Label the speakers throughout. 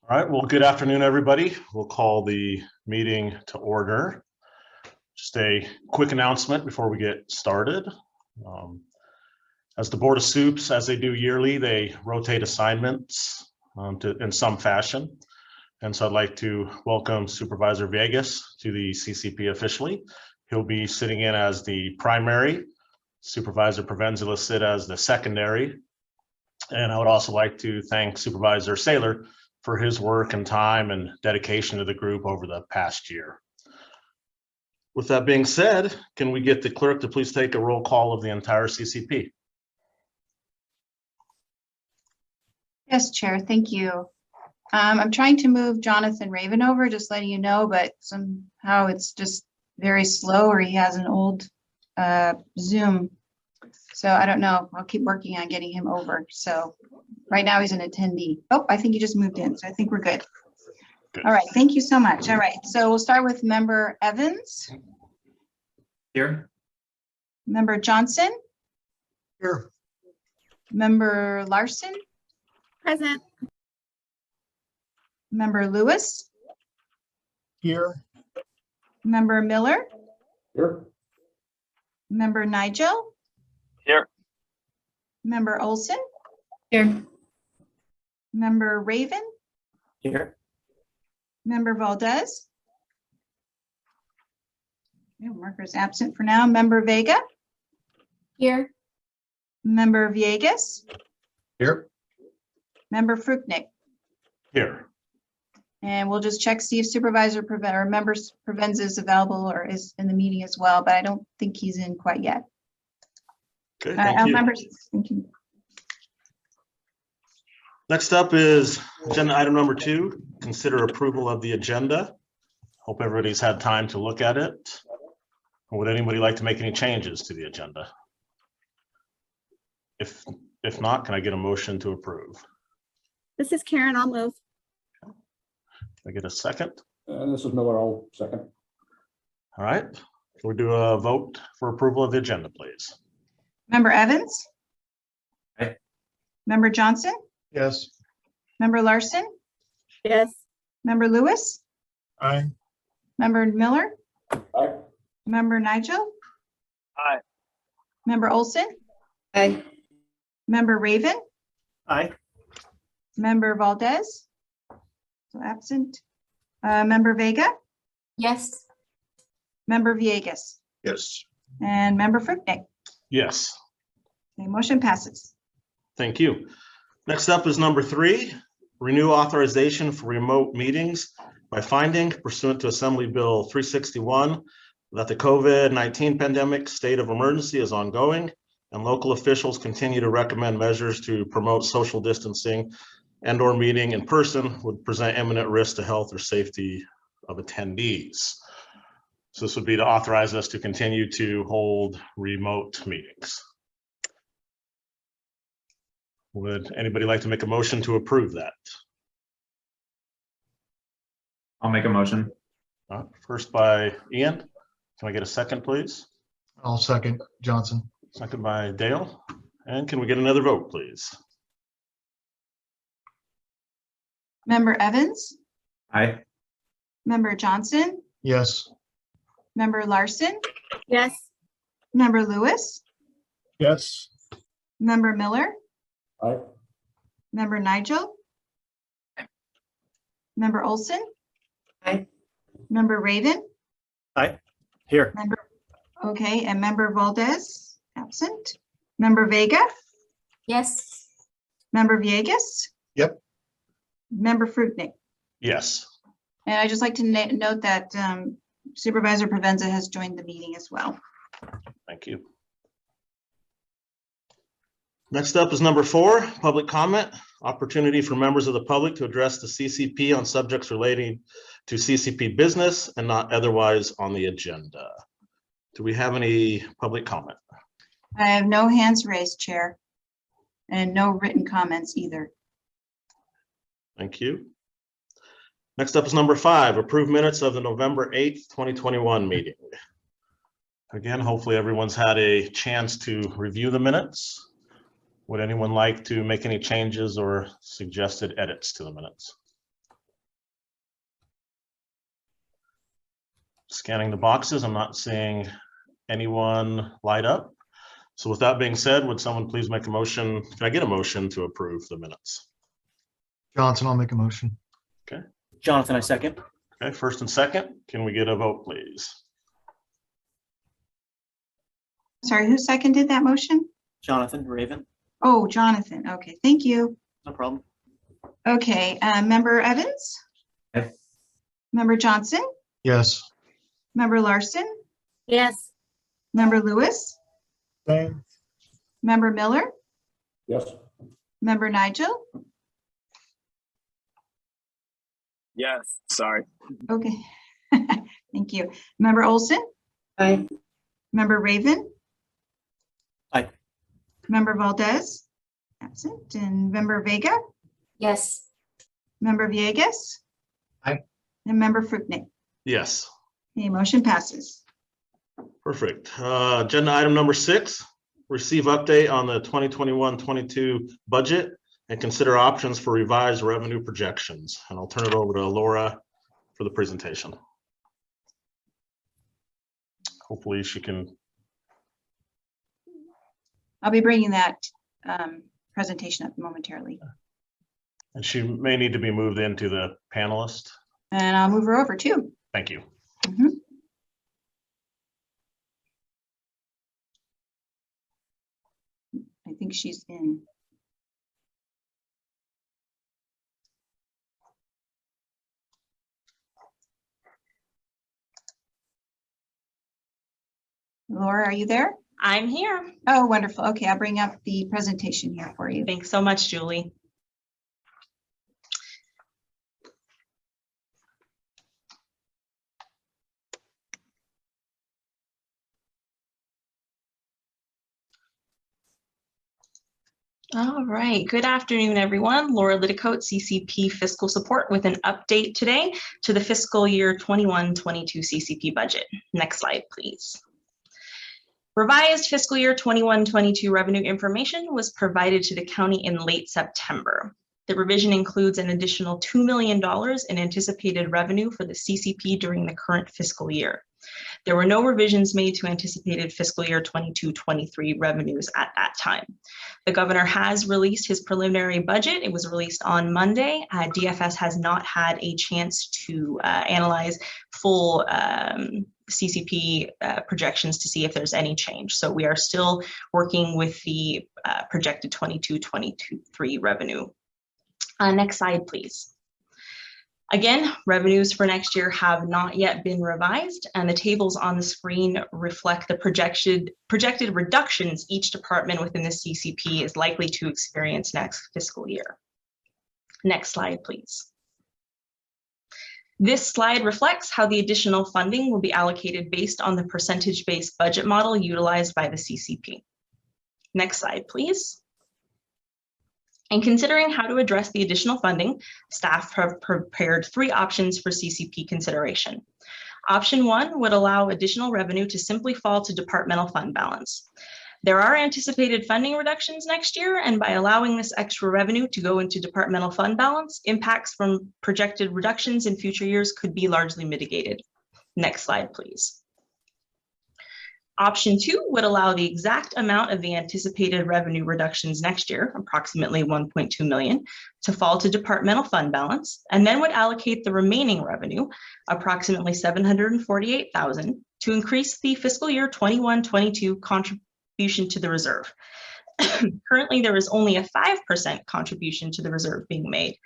Speaker 1: All right, well, good afternoon, everybody. We'll call the meeting to order. Just a quick announcement before we get started. As the Board of Soups, as they do yearly, they rotate assignments in some fashion. And so I'd like to welcome Supervisor Villegas to the CCP officially. He'll be sitting in as the primary. Supervisor Provenza will sit as the secondary. And I would also like to thank Supervisor Saylor for his work and time and dedication to the group over the past year. With that being said, can we get the clerk to please take a roll call of the entire CCP?
Speaker 2: Yes, Chair, thank you. I'm trying to move Jonathan Raven over, just letting you know, but somehow it's just very slow, or he has an old Zoom. So I don't know. I'll keep working on getting him over. So right now he's an attendee. Oh, I think he just moved in, so I think we're good. All right, thank you so much. All right, so we'll start with Member Evans.
Speaker 3: Here.
Speaker 2: Member Johnson.
Speaker 3: Here.
Speaker 2: Member Larson.
Speaker 4: Present.
Speaker 2: Member Lewis.
Speaker 3: Here.
Speaker 2: Member Miller.
Speaker 3: Here.
Speaker 2: Member Nigel.
Speaker 3: Here.
Speaker 2: Member Olson.
Speaker 4: Here.
Speaker 2: Member Raven.
Speaker 3: Here.
Speaker 2: Member Valdez. Marker's absent for now. Member Vega.
Speaker 4: Here.
Speaker 2: Member Villegas.
Speaker 3: Here.
Speaker 2: Member Fruchnick.
Speaker 1: Here.
Speaker 2: And we'll just check, see if Supervisor or Member Provenza is available or is in the meeting as well, but I don't think he's in quite yet.
Speaker 1: Okay, thank you.
Speaker 2: Members, thank you.
Speaker 1: Next up is agenda item number 2, consider approval of the agenda. Hope everybody's had time to look at it. Would anybody like to make any changes to the agenda? If not, can I get a motion to approve?
Speaker 4: This is Karen. I'll move.
Speaker 1: Can I get a second?
Speaker 5: And this is Miller, I'll second.
Speaker 1: All right, we'll do a vote for approval of the agenda, please.
Speaker 2: Member Evans.
Speaker 3: Aye.
Speaker 2: Member Johnson.
Speaker 5: Yes.
Speaker 2: Member Larson.
Speaker 4: Yes.
Speaker 2: Member Lewis.
Speaker 3: Aye.
Speaker 2: Member Miller.
Speaker 5: Aye.
Speaker 2: Member Nigel.
Speaker 3: Aye.
Speaker 2: Member Olson.
Speaker 4: Aye.
Speaker 2: Member Raven.
Speaker 3: Aye.
Speaker 2: Member Valdez. So absent. Member Vega.
Speaker 4: Yes.
Speaker 2: Member Villegas.
Speaker 5: Yes.
Speaker 2: And Member Fruchnick.
Speaker 1: Yes,
Speaker 2: Okay, motion passes.
Speaker 1: thank you. Next up is number 3, renew authorization for remote meetings by finding pursuant to Assembly Bill 361 that the COVID-19 pandemic state of emergency is ongoing and local officials continue to recommend measures to promote social distancing and/or meeting in person would present imminent risk to health or safety of attendees. So this would be to authorize us to continue to hold remote meetings. Would anybody like to make a motion to approve that?
Speaker 3: I'll make a motion.
Speaker 1: First by Ian. Can I get a second, please?
Speaker 6: I'll second Johnson.
Speaker 1: Second by Dale. And can we get another vote, please?
Speaker 2: Member Evans.
Speaker 3: Aye.
Speaker 2: Member Johnson.
Speaker 6: Yes.
Speaker 2: Member Larson.
Speaker 4: Yes.
Speaker 2: Member Lewis.
Speaker 6: Yes.
Speaker 2: Member Miller.
Speaker 5: Aye.
Speaker 2: Member Nigel. Member Olson.
Speaker 4: Aye.
Speaker 2: Member Raven.
Speaker 3: Aye. Here.
Speaker 2: Okay, and Member Valdez, absent. Member Vega.
Speaker 4: Yes.
Speaker 2: Member Villegas.
Speaker 6: Yep.
Speaker 2: Member Fruchnick.
Speaker 1: Yes.
Speaker 2: And I'd just like to note that Supervisor Provenza has joined the meeting as well.
Speaker 1: Thank you. Next up is number 4, public comment. Opportunity for members of the public to address the CCP on subjects relating to CCP business and not otherwise on the agenda. Do we have any public comment?
Speaker 2: I have no hands raised, Chair, and no written comments either.
Speaker 1: Thank you. Next up is number 5, approve minutes of the November 8th, 2021 meeting. Again, hopefully everyone's had a chance to review the minutes. Would anyone like to make any changes or suggested edits to the minutes? Scanning the boxes, I'm not seeing anyone light up. So with that being said, would someone please make a motion? Can I get a motion to approve the minutes?
Speaker 6: Johnson, I'll make a motion.
Speaker 3: Jonathan, I second.
Speaker 1: Okay, first and second, can we get a vote, please?
Speaker 2: Sorry, who seconded that motion?
Speaker 3: Jonathan, Raven,
Speaker 2: Oh, Jonathan. Okay, thank you.
Speaker 3: no problem.
Speaker 2: Okay, Member Evans?
Speaker 3: Aye.
Speaker 2: Member Johnson?
Speaker 6: Yes.
Speaker 2: Member Larson?
Speaker 4: Yes.
Speaker 2: Member Lewis?
Speaker 6: Same.
Speaker 2: Member Miller?
Speaker 5: Yes.
Speaker 2: Member Nigel?
Speaker 7: Yes, sorry.
Speaker 2: Okay, thank you. Member Olson?
Speaker 4: Aye.
Speaker 2: Member Raven?
Speaker 3: Aye.
Speaker 2: Member Valdez? Absent. And Member Vega?
Speaker 4: Yes.
Speaker 2: Member Villegas?
Speaker 6: Aye.
Speaker 2: And Member Fruitnik?
Speaker 1: Yes,
Speaker 2: The motion passes.
Speaker 1: perfect. Agenda item number 6, receive update on the 2021-22 budget and consider options for revised revenue projections. And I'll turn it over to Laura for the presentation. Hopefully she can.
Speaker 2: I'll be bringing that presentation up momentarily.
Speaker 1: And she may need to be moved into the panelist.
Speaker 2: And I'll move her over too.
Speaker 1: Thank you.
Speaker 2: Mhm. I think she's in. Laura, are you there?
Speaker 8: I'm here.
Speaker 2: Oh, wonderful. Okay, I'll bring up the presentation here for you.
Speaker 8: Thanks so much, Julie. All right, good afternoon, everyone. Laura Liddicoat, CCP Fiscal Support with an update today to the fiscal year 21-22 CCP budget. Next slide, please. Revised fiscal year 21-22 revenue information was provided to the county in late September. The revision includes an additional $2 million in anticipated revenue for the CCP during the current fiscal year. There were no revisions made to anticipated fiscal year 22-23 revenues at that time. The governor has released his preliminary budget. It was released on Monday. DFS has not had a chance to analyze full CCP projections to see if there's any change. So we are still working with the projected 22-23 revenue. Next slide, please. Again, revenues for next year have not yet been revised, and the tables on the screen reflect the projected reductions each department within the CCP is likely to experience next fiscal year. Next slide, please. This slide reflects how the additional funding will be allocated based on the percentage-based budget model utilized by the CCP. Next slide, please. In considering how to address the additional funding, staff have prepared 3 options for CCP consideration. Option 1 would allow additional revenue to simply fall to departmental fund balance. There are anticipated funding reductions next year, and by allowing this extra revenue to go into departmental fund balance, impacts from projected reductions in future years could be largely mitigated. Next slide, please. Option 2 would allow the exact amount of the anticipated revenue reductions next year, approximately 1.2 million, to fall to departmental fund balance, and then would allocate the remaining revenue, approximately 748,000, to increase the fiscal year 21-22 contribution to the reserve. Currently, there is only a 5% contribution to the reserve being made.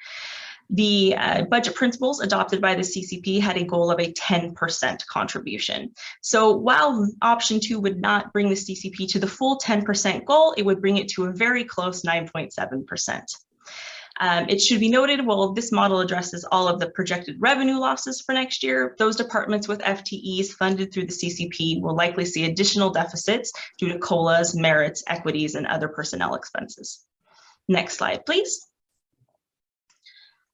Speaker 8: The budget principles adopted by the CCP had a goal of a 10% contribution. So while option 2 would not bring the CCP to the full 10% goal, it would bring it to a very close 9.7%. It should be noted, while this model addresses all of the projected revenue losses for next year, those departments with FTEs funded through the CCP will likely see additional deficits due to COLAs, merits, equities, and other personnel expenses. Next slide, please.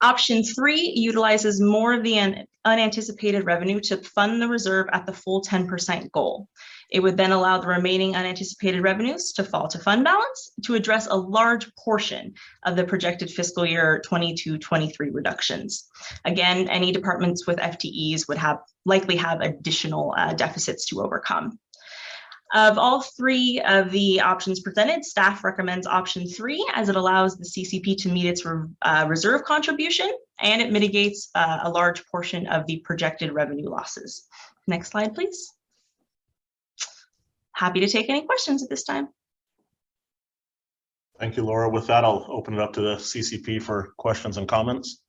Speaker 8: Option 3 utilizes more of the unanticipated revenue to fund the reserve at the full 10% goal. It would then allow the remaining unanticipated revenues to fall to fund balance to address a large portion of the projected fiscal year 22-23 reductions. Again, any departments with FTEs would likely have additional deficits to overcome. Of all three of the options presented, staff recommends option 3 as it allows the CCP to meet its reserve contribution and it mitigates a large portion of the projected revenue losses. Next slide, please. Happy to take any questions at this time.
Speaker 1: Thank you, Laura. With that, I'll open it up to the CCP for questions and comments.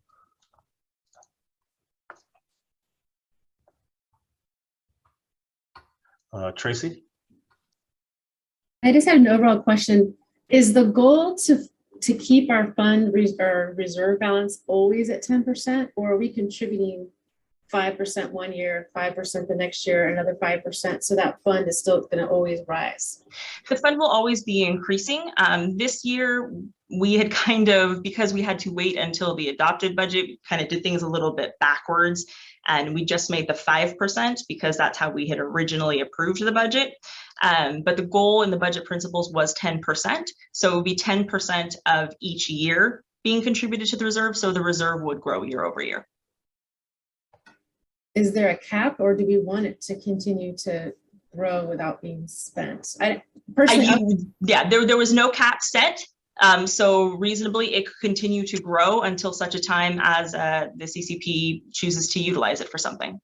Speaker 1: Tracy?
Speaker 9: I just had an overall question. Is the goal to keep our reserve balance always at 10%, or are we contributing 5% one year, 5% the next year, another 5%, so that fund is still going to always rise?
Speaker 8: The fund will always be increasing. This year, we had because we had to wait until the adopted budget, we kind of did things a little bit backwards. And we just made the 5% because that's how we had originally approved the budget. But the goal in the budget principles was 10%. So it would be 10% of each year being contributed to the reserve. So the reserve would grow year over year.
Speaker 9: Is there a cap, or do we want it to continue to grow without being spent?
Speaker 8: There was no cap set. So reasonably, it could continue to grow until such a time as the CCP chooses to utilize it for something.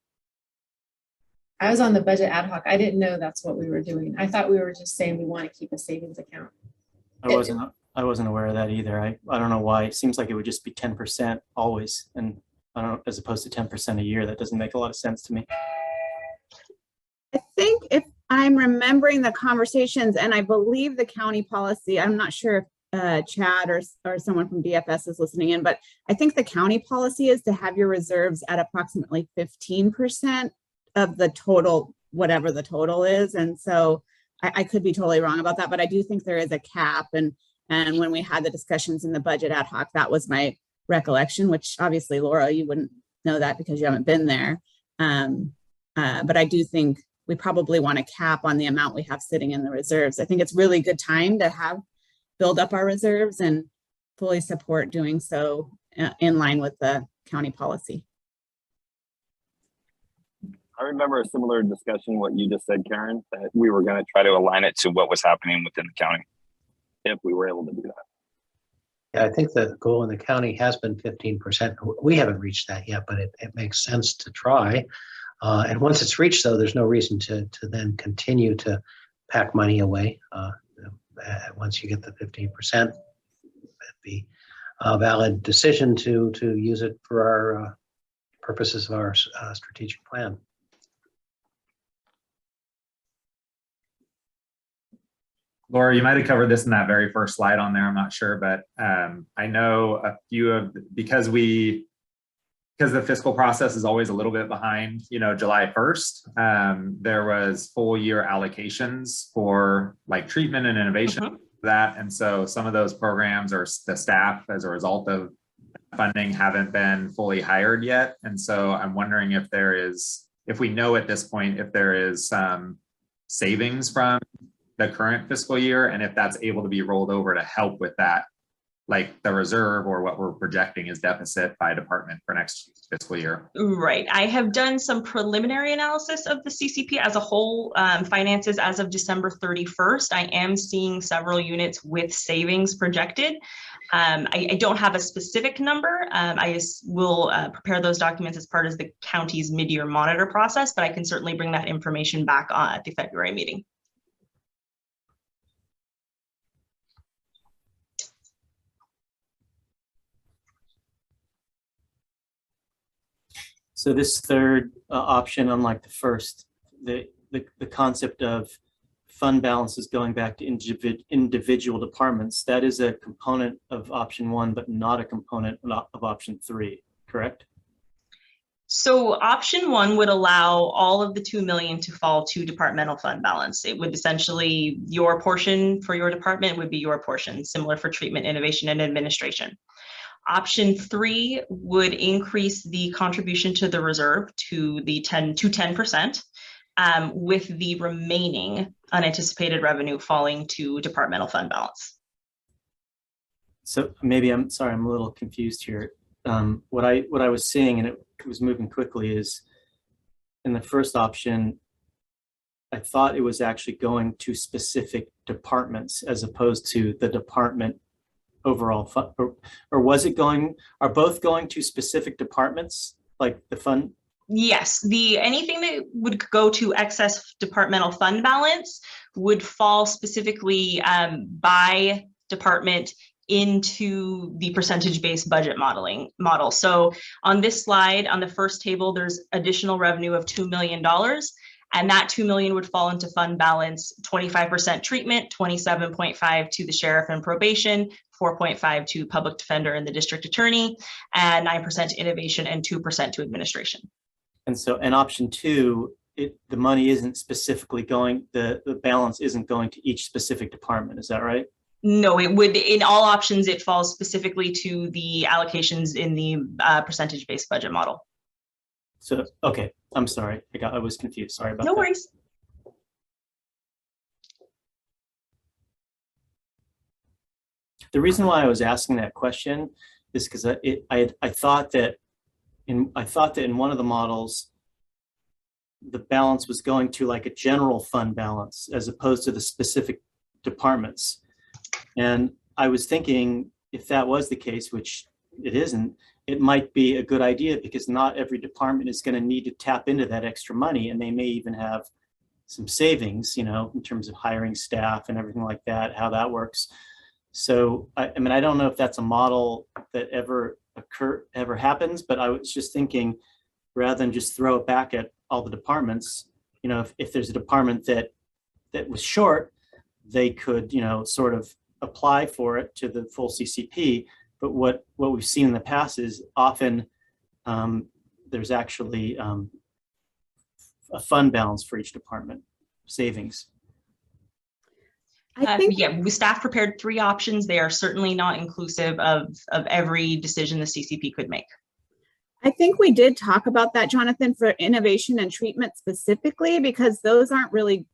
Speaker 9: I was on the budget ad hoc. I didn't know that's what we were doing. I thought we were just saying we want to keep a savings account.
Speaker 3: I wasn't aware of that either. I don't know why. It seems like it would just be 10% always, and I don't know, as opposed to 10% a year. That doesn't make a lot of sense to me.
Speaker 10: I think if I'm remembering the conversations, and I believe the county policy, I'm not sure if Chad or someone from DFS is listening in, but I think the county policy is to have your reserves at approximately 15% of the total, whatever the total is. And so I could be totally wrong about that, but I do think there is a cap. And when we had the discussions in the budget ad hoc, that was my recollection, which obviously, Laura, you wouldn't know that because you haven't been there. But I do think we probably want to cap on the amount we have sitting in the reserves. I think it's really good time to build up our reserves and fully support doing so in line with the county policy.
Speaker 7: I remember a similar discussion, what you just said, Karen, that we were going to try to align it to what was happening within the county, if we were able to do that.
Speaker 11: Yeah, I think the goal in the county has been 15%. We haven't reached that yet, but it makes sense to try. And once it's reached, though, there's no reason to then continue to pack money away. Once you get the 15%, it'd be a valid decision to use it for our purposes of our strategic plan.
Speaker 12: Laura, you might have covered this in that very first slide on there. I'm not sure, but I know a few of, because the fiscal process is always a little bit behind, July 1st, there was full year allocations for like treatment and innovation that. And so some of those programs or the staff as a result of funding haven't been fully hired yet. And so I'm wondering if we know at this point, if there is some savings from the current fiscal year, and if that's able to be rolled over to help with that, like the reserve or what we're projecting as deficit by department for next fiscal year.
Speaker 8: Right. I have done some preliminary analysis of the CCP as a whole finances as of December 31st. I am seeing several units with savings projected. I don't have a specific number. I will prepare those documents as part of the county's mid-year monitor process, but I can certainly bring that information back at the February meeting.
Speaker 3: So this third option, unlike the first, the concept of fund balances going back to individual departments, that is a component of option 1, but not a component of option 3, correct?
Speaker 8: So option 1 would allow all of the $2 million to fall to departmental fund balance. It would essentially, your portion for your department would be your portion, similar for treatment, innovation, and administration. Option 3 would increase the contribution to the reserve to 10%, with the remaining unanticipated revenue falling to departmental fund balance.
Speaker 3: So maybe I'm sorry, I'm a little confused here. What I was seeing, and it was moving quickly, is in the first option, I thought it was actually going to specific departments as opposed to the department overall fund, or was it going, are both going to specific departments like the fund?
Speaker 8: Yes, anything that would go to excess departmental fund balance would fall specifically by department into the percentage-based budget model. So on this slide, on the first table, there's additional revenue of $2 million. And that 2 million would fall into fund balance, 25% treatment, 27.5 to the sheriff and probation, 4.5 to public defender and the district attorney, and 9% to innovation and 2% to administration.
Speaker 3: And so in option 2, the money isn't specifically going, the balance isn't going to each specific department. Is that right?
Speaker 8: No, it would, in all options, it falls specifically to the allocations in the percentage-based budget model.
Speaker 3: So, okay, I'm sorry. I was confused. Sorry about that.
Speaker 8: No worries.
Speaker 3: The reason why I was asking that question is because I thought that in one of the models, the balance was going to like a general fund balance as opposed to the specific departments. And I was thinking if that was the case, which it isn't, it might be a good idea because not every department is going to need to tap into that extra money, and they may even have some savings, you know, in terms of hiring staff and everything like that, how that works. So, I mean, I don't know if that's a model that ever happens, but I was just thinking, rather than just throw it back at all the departments, you know, if there's a department that was short, they could, you know, sort of apply for it to the full CCP. But what we've seen in the past is often there's actually a fund balance for each department, savings.
Speaker 10: I think
Speaker 8: Yeah, staff prepared 3 options. They are certainly not inclusive of every decision the CCP could make.
Speaker 10: I think we did talk about that, Jonathan, for innovation and treatment specifically, because those aren't really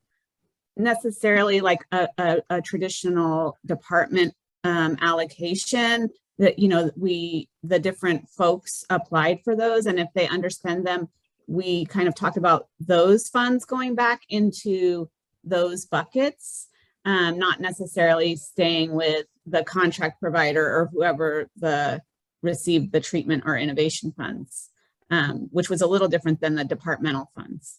Speaker 10: necessarily like a traditional department allocation. That, you know, the different folks applied for those, and if they underspend them, we kind of talked about those funds going back into those buckets, not necessarily staying with the contract provider or whoever received the treatment or innovation funds, which was a little different than the departmental funds.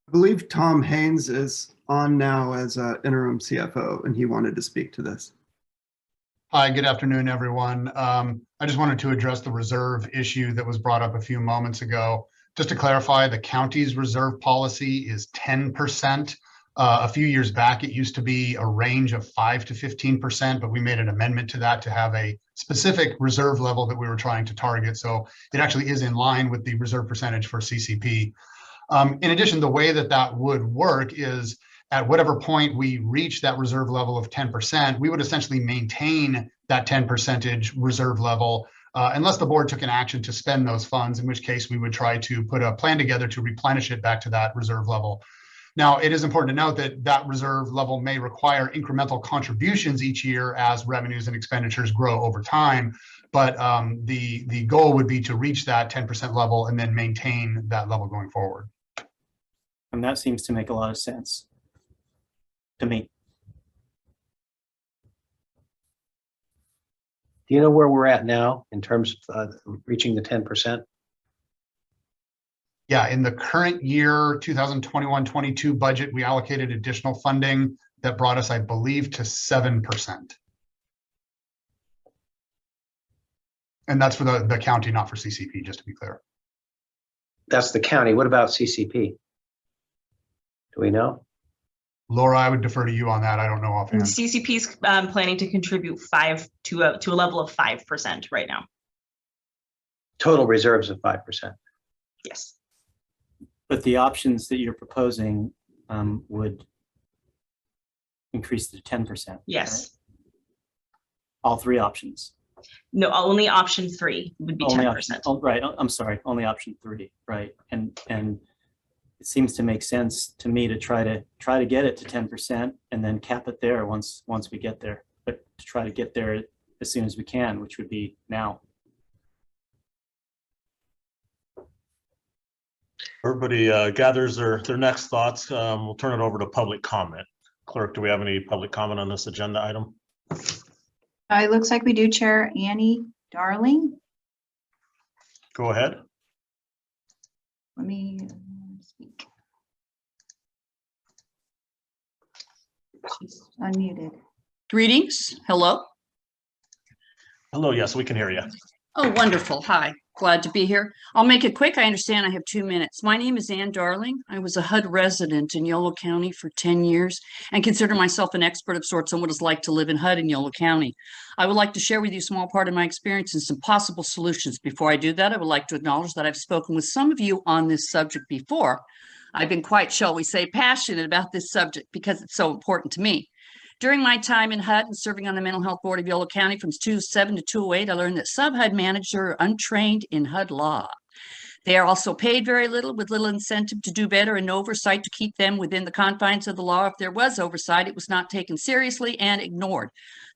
Speaker 13: I believe Tom Haynes is on now as interim CFO, and he wanted to speak to this.
Speaker 6: Hi, good afternoon, everyone. I just wanted to address the reserve issue that was brought up a few moments ago. Just to clarify, the county's reserve policy is 10%. A few years back, it used to be a range of 5 to 15%, but we made an amendment to that to have a specific reserve level that we were trying to target. So it actually is in line with the reserve percentage for CCP. In addition, the way that would work is at whatever point we reach that reserve level of 10%, we would essentially maintain that 10% reserve level unless the board took an action to spend those funds, in which case we would try to put a plan together to replenish it back to that reserve level. Now, it is important to note that that reserve level may require incremental contributions each year as revenues and expenditures grow over time. But the goal would be to reach that 10% level and then maintain that level going forward.
Speaker 3: And that seems to make a lot of sense to me.
Speaker 11: Do you know where we're at now in terms of reaching the 10%?
Speaker 6: Yeah, in the current year, 2021-22 budget, we allocated additional funding that brought us, I believe, to 7%. And that's for the county, not for CCP, just to be clear.
Speaker 11: That's the county. What about CCP? Do we know?
Speaker 6: Laura, I would defer to you on that. I don't know offhand.
Speaker 8: CCP is planning to contribute 5 to a level of 5% right now.
Speaker 11: Total reserves of 5%.
Speaker 8: Yes.
Speaker 3: But the options that you're proposing would increase to 10%.
Speaker 8: Yes.
Speaker 3: All three options.
Speaker 8: No, only option 3 would be
Speaker 3: Only
Speaker 8: 10%.
Speaker 3: option, oh, right, I'm sorry, only option 3, right? And it seems to make sense to me to try to get it to 10% and then cap it there once we get there, but to try to get there as soon as we can, which would be now.
Speaker 1: Everybody gathers their next thoughts. We'll turn it over to public comment. Clerk, do we have any public comment on this agenda item?
Speaker 2: It looks like we do, Chair. Annie Darling.
Speaker 1: Go ahead.
Speaker 2: Let me speak. She's unmuted.
Speaker 14: Greetings. Hello.
Speaker 1: Hello, yes, we can hear you.
Speaker 14: Oh, wonderful. Hi. Glad to be here. I'll make it quick. I understand I have 2 minutes. My name is Ann Darling. I was a HUD resident in Yolo County for 10 years and consider myself an expert of sorts on what it's like to live in HUD in Yolo County. I would like to share with you a small part of my experience and some possible solutions. Before I do that, I would like to acknowledge that I've spoken with some of you on this subject before. I've been quite, shall we say, passionate about this subject because it's so important to me. During my time in HUD and serving on the Mental Health Board of Yolo County from 2007 to 2008, I learned that sub-HUD managers are untrained in HUD law. They are also paid very little with little incentive to do better and no oversight to keep them within the confines of the law. If there was oversight, it was not taken seriously and ignored.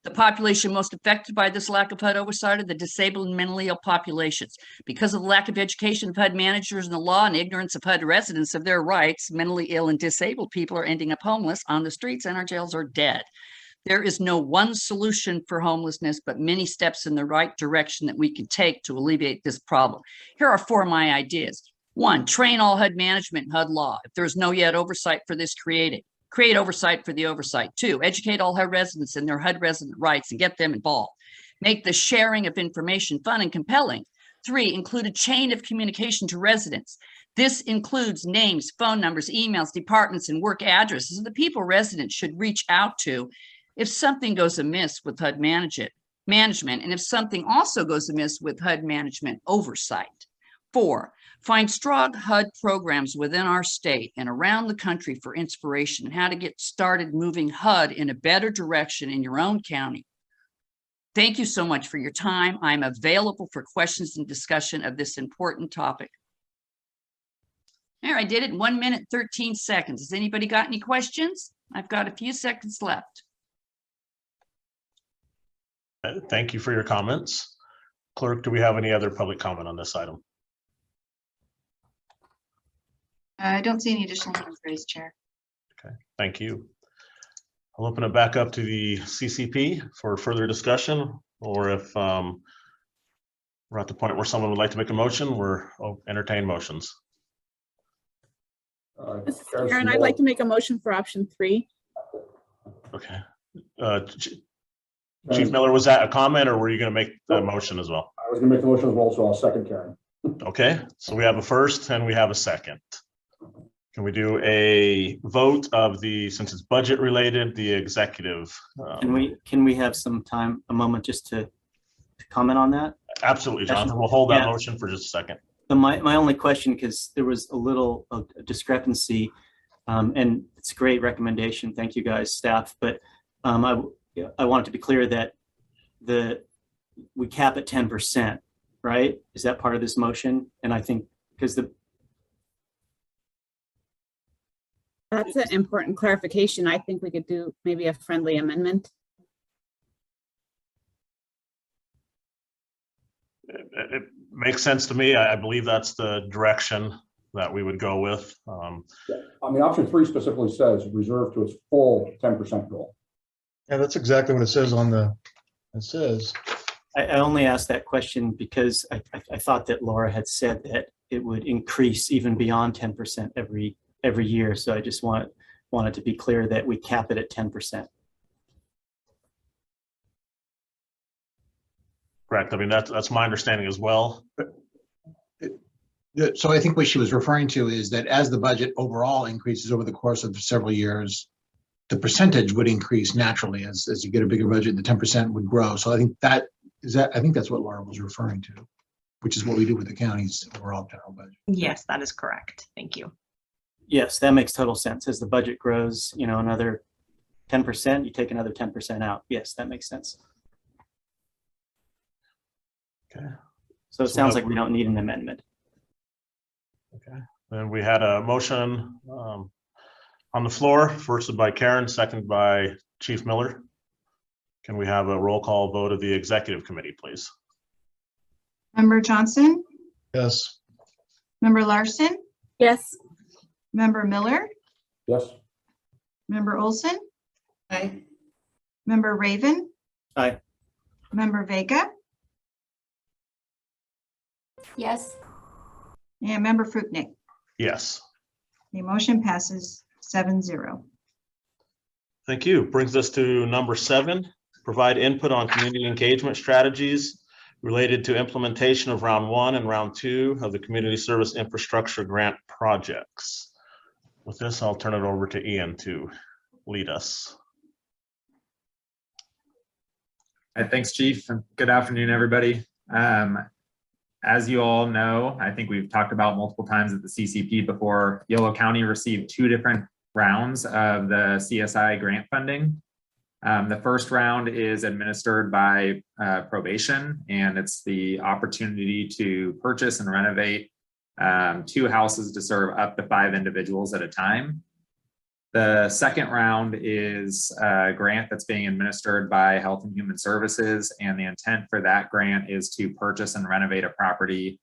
Speaker 14: The population most affected by this lack of HUD oversight are the disabled and mentally ill populations. Because of the lack of education of HUD managers in the law and ignorance of HUD residents of their rights, mentally ill and disabled people are ending up homeless on the streets and our jails are dead. There is no one solution for homelessness, but many steps in the right direction that we can take to alleviate this problem. Here are 4 of my ideas. 1, train all HUD management in HUD law. If there is no yet oversight for this, create oversight for the oversight. 2, educate all HUD residents in their HUD resident rights and get them involved. Make the sharing of information fun and compelling. 3, include a chain of communication to residents. This includes names, phone numbers, emails, departments, and work addresses of the people residents should reach out to if something goes amiss with HUD management, and if something also goes amiss with HUD management oversight. 4, find strong HUD programs within our state and around the country for inspiration and how to get started moving HUD in a better direction in your own county. Thank you so much for your time. I'm available for questions and discussion of this important topic. There, I did it in 1 minute, 13 seconds. Has anybody got any questions? I've got a few seconds left.
Speaker 1: Thank you for your comments. Clerk, do we have any other public comment on this item?
Speaker 2: I don't see any additional hands raised, Chair.
Speaker 1: Okay, thank you. I'll open it back up to the CCP for further discussion, or if we're at the point where someone would like to make a motion, we'll entertain motions.
Speaker 10: This is Karen. I'd like to make a motion for option 3.
Speaker 1: Okay. Chief Miller, was that a comment or were you going to make the motion as well?
Speaker 5: I was gonna make the motion as well, so I'll second Karen.
Speaker 1: Okay, so we have a first and we have a second. Can we do a vote of since it's budget related, the executive?
Speaker 3: Can we have some time, a moment just to comment on that?
Speaker 1: Absolutely, Jonathan. We'll hold that
Speaker 3: Yeah.
Speaker 1: motion for just a second.
Speaker 3: So my only question, because there was a little discrepancy, and it's a great recommendation. Thank you guys, staff. But I want it to be clear that we cap at 10%, right? Is that part of this motion? And I think because
Speaker 10: That's an important clarification. I think we could do maybe a friendly amendment.
Speaker 1: It makes sense to me. I believe that's the direction that we would go with.
Speaker 5: I mean, option 3 specifically says reserve to its full 10% goal.
Speaker 15: Yeah, that's exactly what it says on it says.
Speaker 3: I only asked that question because I thought that Laura had said that it would increase even beyond 10% every year. So I just wanted to be clear that we cap it at 10%.
Speaker 1: Correct. I mean, that's my understanding as well.
Speaker 15: So I think what she was referring to is that as the budget overall increases over the course of several years, the percentage would increase naturally as you get a bigger budget, the 10% would grow. So I think I think that's what Laura was referring to, which is what we do with the county's overall general budget.
Speaker 8: Yes, that is correct. Thank you.
Speaker 3: Yes, that makes total sense. As the budget grows, another 10%, you take another 10% out. Yes, that makes sense.
Speaker 1: Okay.
Speaker 3: So it
Speaker 1: So
Speaker 3: sounds
Speaker 1: that-
Speaker 3: like we don't need an amendment.
Speaker 1: Okay. Then we had a motion on the floor, first by Karen, second by Chief Miller. Can we have a roll call vote of the executive committee, please?
Speaker 2: Member Johnson,
Speaker 15: Yes.
Speaker 2: member Larson,
Speaker 4: Yes.
Speaker 2: member Miller,
Speaker 5: Yes.
Speaker 2: member Olson,
Speaker 4: Aye.
Speaker 2: member Raven,
Speaker 3: Aye.
Speaker 2: member Vega,
Speaker 4: Yes.
Speaker 2: and member Fruitnick.
Speaker 1: Yes.
Speaker 2: The motion passes 7-0.
Speaker 1: Thank you. Brings us to number 7, provide input on community engagement strategies related to implementation of round 1 and round 2 of the community service infrastructure grant projects. With this, I'll turn it over to Ian to lead us.
Speaker 12: Thanks, Chief, and good afternoon, everybody. As you all know, I think we've talked about multiple times at the CCP before, Yolo County received 2 different rounds of the CSI grant funding. The first round is administered by probation, and it's the opportunity to purchase and renovate 2 houses to serve up to 5 individuals at a time. The second round is a grant that's being administered by Health and Human Services, and the intent for that grant is to purchase and renovate a property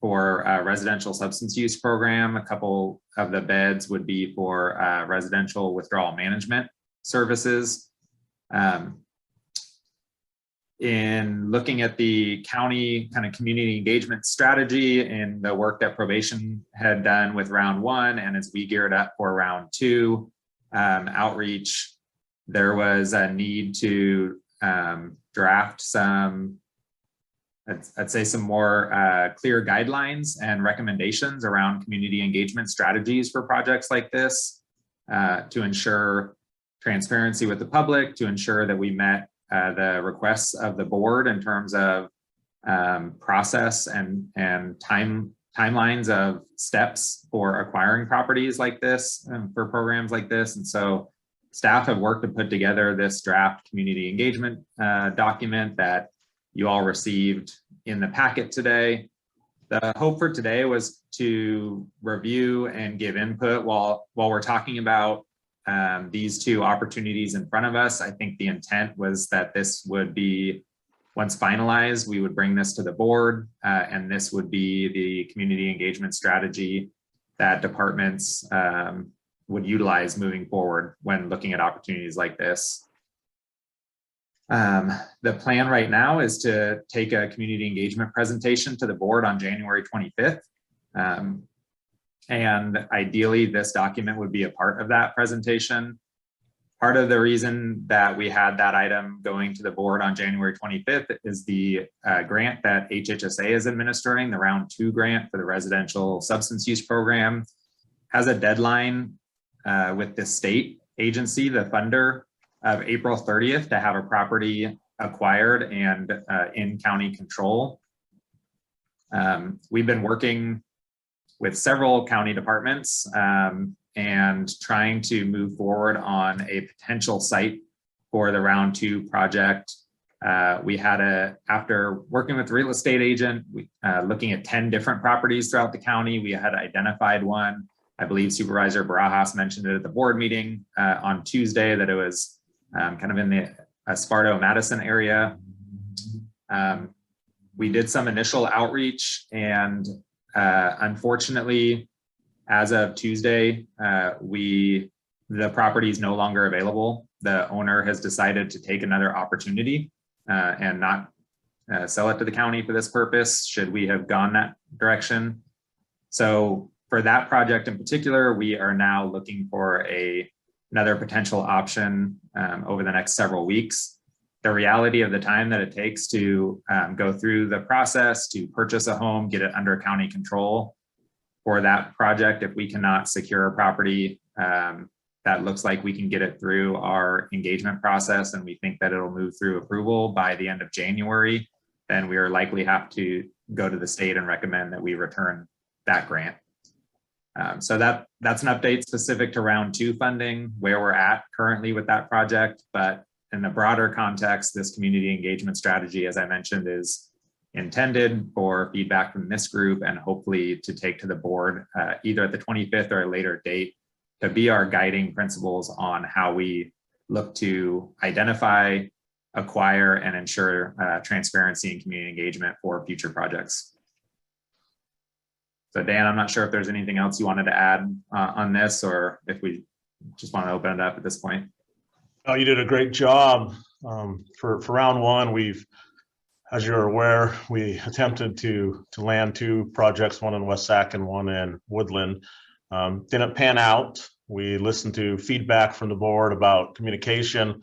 Speaker 12: for a residential substance use program. A couple of the beds would be for residential withdrawal management services. In looking at the county kind of community engagement strategy and the work that probation had done with round 1, and as we geared up for round 2 outreach, there was a need to draft some, I'd say some more clear guidelines and recommendations around community engagement strategies for projects like this to ensure transparency with the public, to ensure that we met the requests of the board in terms of process and timelines of steps for acquiring properties like this and for programs like this. And so staff have worked to put together this draft community engagement document that you all received in the packet today. The hope for today was to review and give input while we're talking about these 2 opportunities in front of us. I think the intent was that this would be, once finalized, we would bring this to the board, and this would be the community engagement strategy that departments would utilize moving forward when looking at opportunities like this. The plan right now is to take a community engagement presentation to the board on January 25th. And ideally, this document would be a part of that presentation. Part of the reason that we had that item going to the board on January 25th is the grant that HHSA is administering, the round 2 grant for the residential substance use program, has a deadline with the state agency, the funder, of April 30th to have a property acquired and in county control. We've been working with several county departments and trying to move forward on a potential site for the round 2 project. We had after working with the real estate agent, looking at 10 different properties throughout the county, we had identified one. I believe Supervisor Barajas mentioned it at the board meeting on Tuesday that it was kind of in the Esparto-Madison area. We did some initial outreach, and unfortunately, as of Tuesday, the property is no longer available. The owner has decided to take another opportunity and not sell it to the county for this purpose, should we have gone that direction. So for that project in particular, we are now looking for another potential option over the next several weeks. The reality of the time that it takes to go through the process to purchase a home, get it under county control for that project, if we cannot secure a property that looks like we can get it through our engagement process and we think that it'll move through approval by the end of January, then we are likely have to go to the state and recommend that we return that grant. So that's an update specific to round 2 funding, where we're at currently with that project. But in the broader context, this community engagement strategy, as I mentioned, is intended for feedback from this group and hopefully to take to the board either at the 25th or a later date to be our guiding principles on how we look to identify, acquire, and ensure transparency and community engagement for future projects. So Dan, I'm not sure if there's anything else you wanted to add on this, or if we just want to open it up at this point.
Speaker 1: Oh, you did a great job. For round one, as you're aware, we attempted to land 2 projects, one in West Sac and one in Woodland. Didn't pan out. We listened to feedback from the board about communication,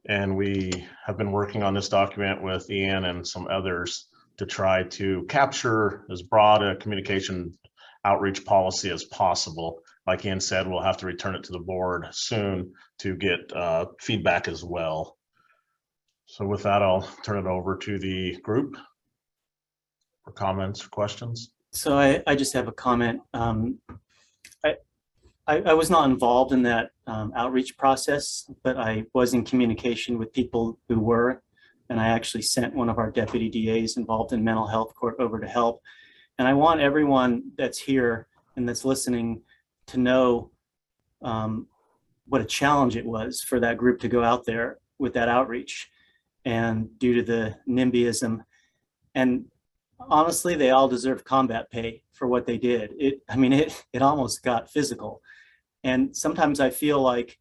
Speaker 1: and we have been working on this document with Ian and some others to try to capture as broad a communication outreach policy as possible. Like Ian said, we'll have to return it to the board soon to get feedback as well. So with that, I'll turn it over to the group for comments or questions.
Speaker 3: So I just have a comment. I was not involved in that outreach process, but I was in communication with people who were, and I actually sent one of our deputy DAs involved in mental health court over to help. And I want everyone that's here and that's listening to know what a challenge it was for that group to go out there with that outreach, and due to the NIMBYism. And honestly, they all deserve combat pay for what they did. It almost got physical. And sometimes I feel like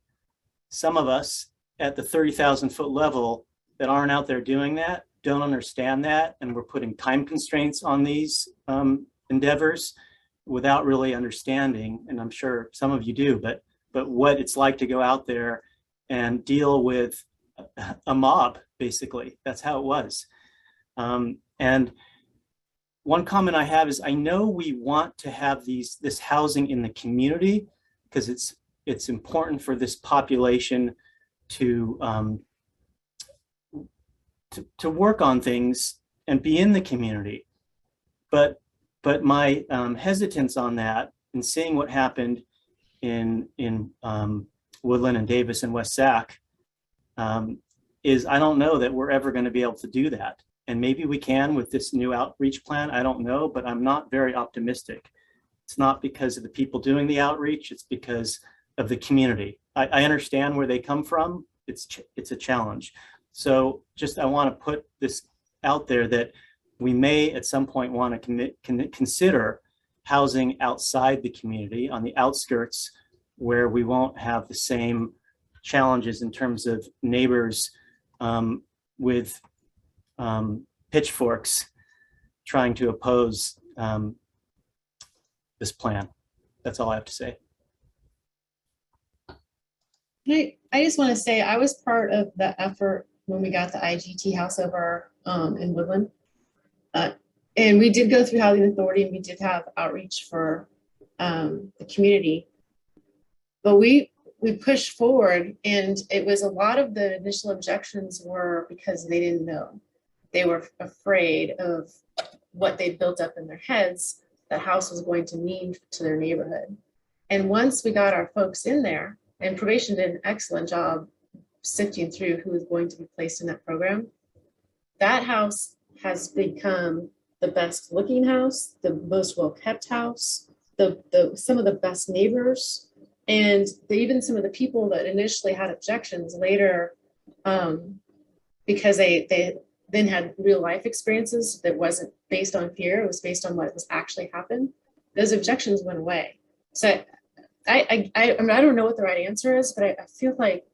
Speaker 3: some of us at the 30,000 foot level that aren't out there doing that don't understand that, and we're putting time constraints on these endeavors without really understanding, and I'm sure some of you do, but what it's like to go out there and deal with a mob, basically. That's how it was. And one comment I have is, I know we want to have this housing in the community because it's important for this population to work on things and be in the community. But my hesitance on that, and seeing what happened in Woodland and Davis and West Sac, is I don't know that we're ever going to be able to do that. And maybe we can with this new outreach plan. I don't know, but I'm not very optimistic. It's not because of the people doing the outreach, it's because of the community. I understand where they come from. It's a challenge. So just, I want to put this out there that we may at some point want to consider housing outside the community, on the outskirts, where we won't have the same challenges in terms of neighbors with pitchforks trying to oppose this plan. That's all I have to say.
Speaker 9: I just want to say I was part of the effort when we got the IGT house over in Woodland. And we did go through Housing Authority, and we did have outreach for the community. But we pushed forward, and it was a lot of the initial objections were because they didn't know. They were afraid of what they built up in their heads the house was going to mean to their neighborhood. And once we got our folks in there, and probation did an excellent job sifting through who was going to be placed in that program, that house has become the best looking house, the most well-kept house, some of the best neighbors, and even some of the people that initially had objections later, because they then had real life experiences that wasn't based on fear, it was based on what was actually happened. Those objections went away. So I don't know what the right answer is, but I feel like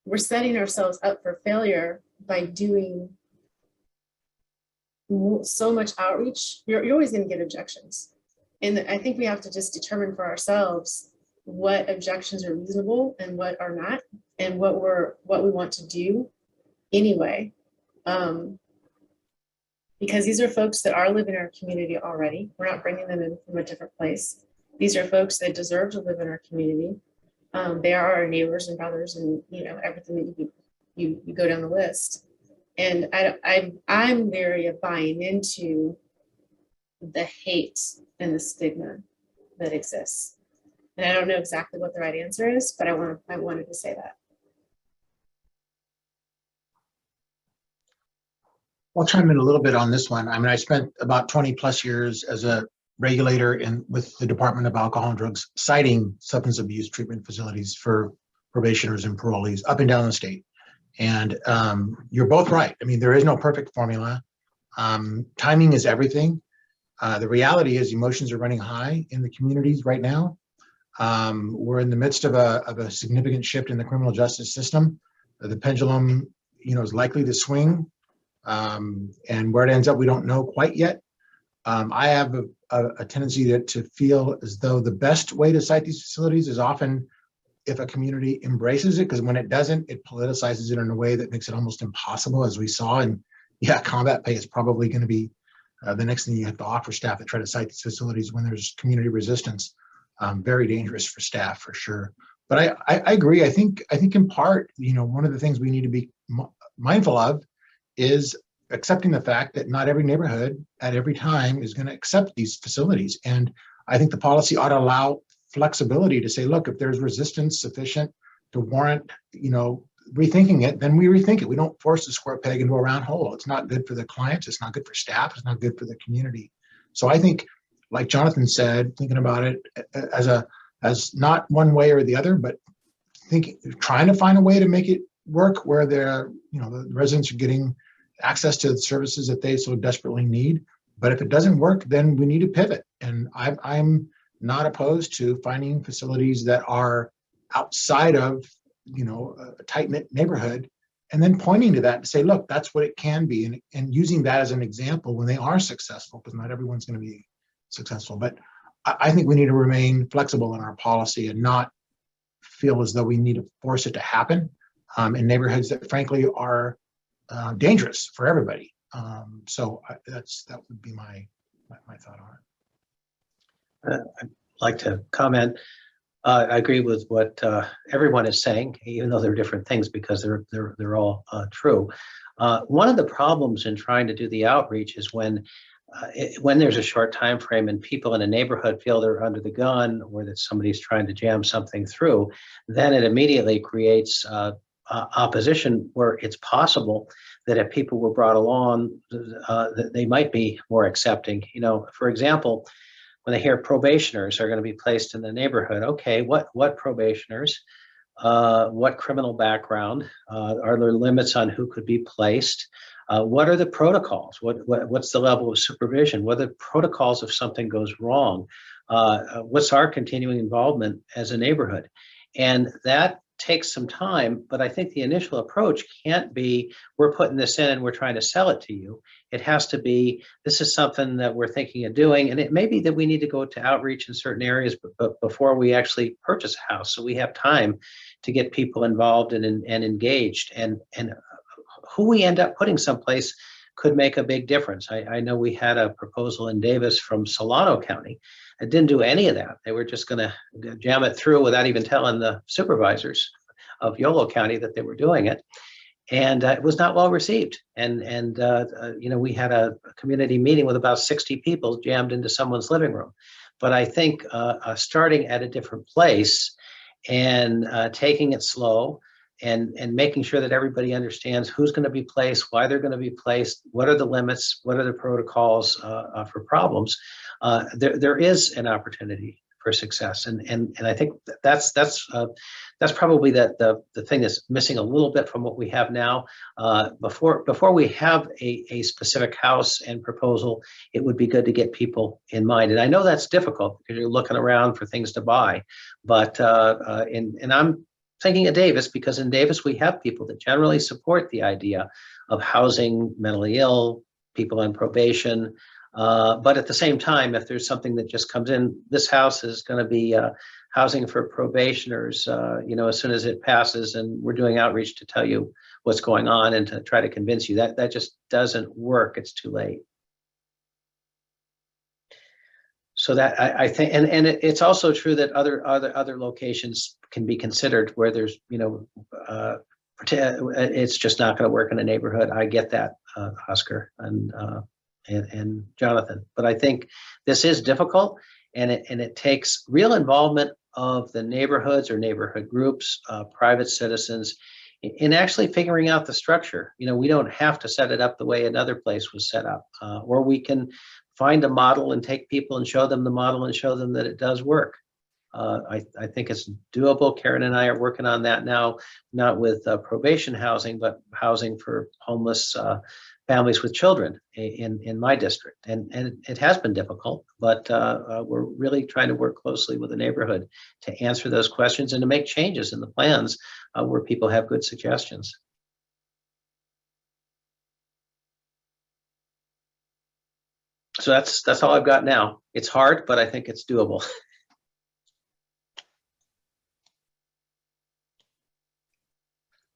Speaker 9: we're setting ourselves up for failure by doing so much outreach. You're always going to get objections. And I think we have to just determine for ourselves what objections are reasonable and what are not, and what we want to do anyway. Because these are folks that are living in our community already. We're not bringing them in from a different place. These are folks that deserve to live in our community. They are our neighbors and brothers, and everything that you go down the list. And I'm leery of buying into the hate and the stigma that exists. And I don't know exactly what the right answer is, but I wanted to say that.
Speaker 15: I'll chime in a little bit on this one. I mean, I spent about 20 plus years as a regulator with the Department of Alcohol and Drugs, citing substance abuse treatment facilities for probationers and parolees up and down the state. And you're both right. I mean, there is no perfect formula. Timing is everything. The reality is emotions are running high in the communities right now. We're in the midst of a significant shift in the criminal justice system. The pendulum, is likely to swing. And where it ends up, we don't know quite yet. I have a tendency to feel as though the best way to cite these facilities is often if a community embraces it, because when it doesn't, it politicizes it in a way that makes it almost impossible, as we saw. And yeah, combat pay is probably going to be the next thing you have to offer staff that try to cite these facilities when there's community resistance. Very dangerous for staff, for sure. But I agree. I think in part, one of the things we need to be mindful of is accepting the fact that not every neighborhood at every time is going to accept these facilities. And I think the policy ought to allow flexibility to say, look, if there's resistance sufficient to warrant, rethinking it, then we rethink it. We don't force a square peg into a round hole. It's not good for the clients. It's not good for staff. It's not good for the community. So I think, like Jonathan said, thinking about it as not one way or the other, but trying to find a way to make it work where the residents are getting access to the services that they so desperately need. But if it doesn't work, then we need to pivot. And I'm not opposed to finding facilities that are outside of, a tight-knit neighborhood, and then pointing to that to say, look, that's what it can be, and using that as an example when they are successful, because not everyone's going to be successful. But I think we need to remain flexible in our policy and not feel as though we need to force it to happen in neighborhoods that frankly are dangerous for everybody. So that would be my thought on it.
Speaker 11: I'd like to comment. I agree with what everyone is saying, even though they're different things, because they're all true. One of the problems in trying to do the outreach is when there's a short time frame and people in a neighborhood feel they're under the gun, or that somebody's trying to jam something through, then it immediately creates opposition, where it's possible that if people were brought along, that they might be more accepting. For example, when they hear probationers are going to be placed in the neighborhood, okay, what probationers? What criminal background? Are there limits on who could be placed? What are the protocols? What's the level of supervision? What are the protocols if something goes wrong? What's our continuing involvement as a neighborhood? And that takes some time, but I think the initial approach can't be, we're putting this in and we're trying to sell it to you. It has to be, this is something that we're thinking of doing. And it may be that we need to go to outreach in certain areas but before we actually purchase a house. So we have time to get people involved and engaged, and who we end up putting someplace could make a big difference. I know we had a proposal in Davis from Solano County. It didn't do any of that. They were just going to jam it through without even telling the supervisors of Yolo County that they were doing it. And it was not well received. And we had a community meeting with about 60 people jammed into someone's living room. But I think starting at a different place and taking it slow, and making sure that everybody understands who's going to be placed, why they're going to be placed, what are the limits, what are the protocols for problems. There is an opportunity for success, and I think that's probably the thing that's missing a little bit from what we have now. Before we have a specific house and proposal, it would be good to get people in mind. And I know that's difficult because you're looking around for things to buy, but and I'm thinking of Davis, because in Davis we have people that generally support the idea of housing mentally ill, people on probation. But at the same time, if there's something that just comes in, this house is going to be housing for probationers, as soon as it passes, and we're doing outreach to tell you what's going on and to try to convince you, that just doesn't work. It's too late. So that I think, and it's also true that other locations can be considered where there's, it's just not going to work in a neighborhood. I get that, Oscar and Jonathan, but I think this is difficult, and it takes real involvement of the neighborhoods or neighborhood groups, private citizens, in actually figuring out the structure. We don't have to set it up the way another place was set up, or we can find a model and take people and show them the model and show them that it does work. I think it's doable. Karen and I are working on that now, not with probation housing, but housing for homeless families with children in my district. And it has been difficult, but we're really trying to work closely with the neighborhood to answer those questions and to make changes in the plans where people have good suggestions. So that's all I've got now. It's hard, but I think it's doable.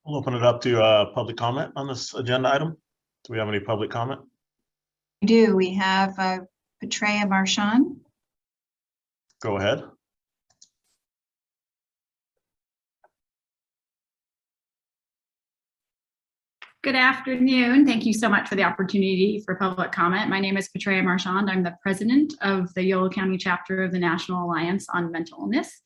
Speaker 1: We'll open it up to public comment on this agenda item. Do we have any public comment?
Speaker 2: We do. We have Petrea Marchand.
Speaker 1: Go ahead.
Speaker 16: Good afternoon. Thank you so much for the opportunity for public comment. My name is Petrea Marchand. I'm the president of the Yolo County chapter of the National Alliance on Mental Illness.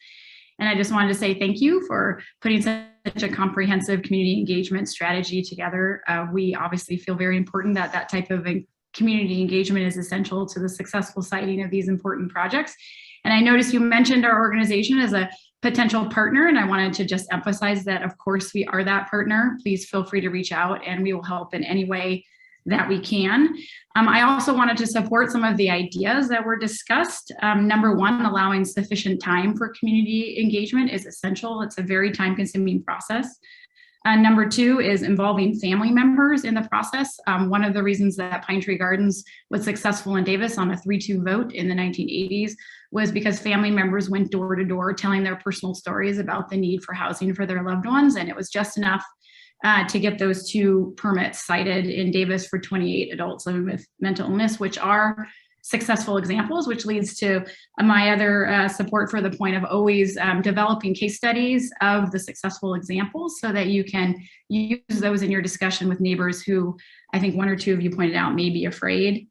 Speaker 16: And I just wanted to say thank you for putting such a comprehensive community engagement strategy together. We obviously feel very important that that type of community engagement is essential to the successful siting of these important projects. And I noticed you mentioned our organization as a potential partner, and I wanted to just emphasize that, of course, we are that partner. Please feel free to reach out and we will help in any way that we can. I also wanted to support some of the ideas that were discussed. Number one, allowing sufficient time for community engagement is essential. It's a very time-consuming process. Number two is involving family members in the process. One of the reasons that Pine Tree Gardens was successful in Davis on a 3-2 vote in the 1980s was because family members went door to door telling their personal stories about the need for housing for their loved ones. And it was just enough to get those 2 permits cited in Davis for 28 adults living with mental illness, which are successful examples, which leads to my other support for the point of always developing case studies of the successful examples so that you can use those in your discussion with neighbors who I think 1 or 2 of you pointed out may be afraid.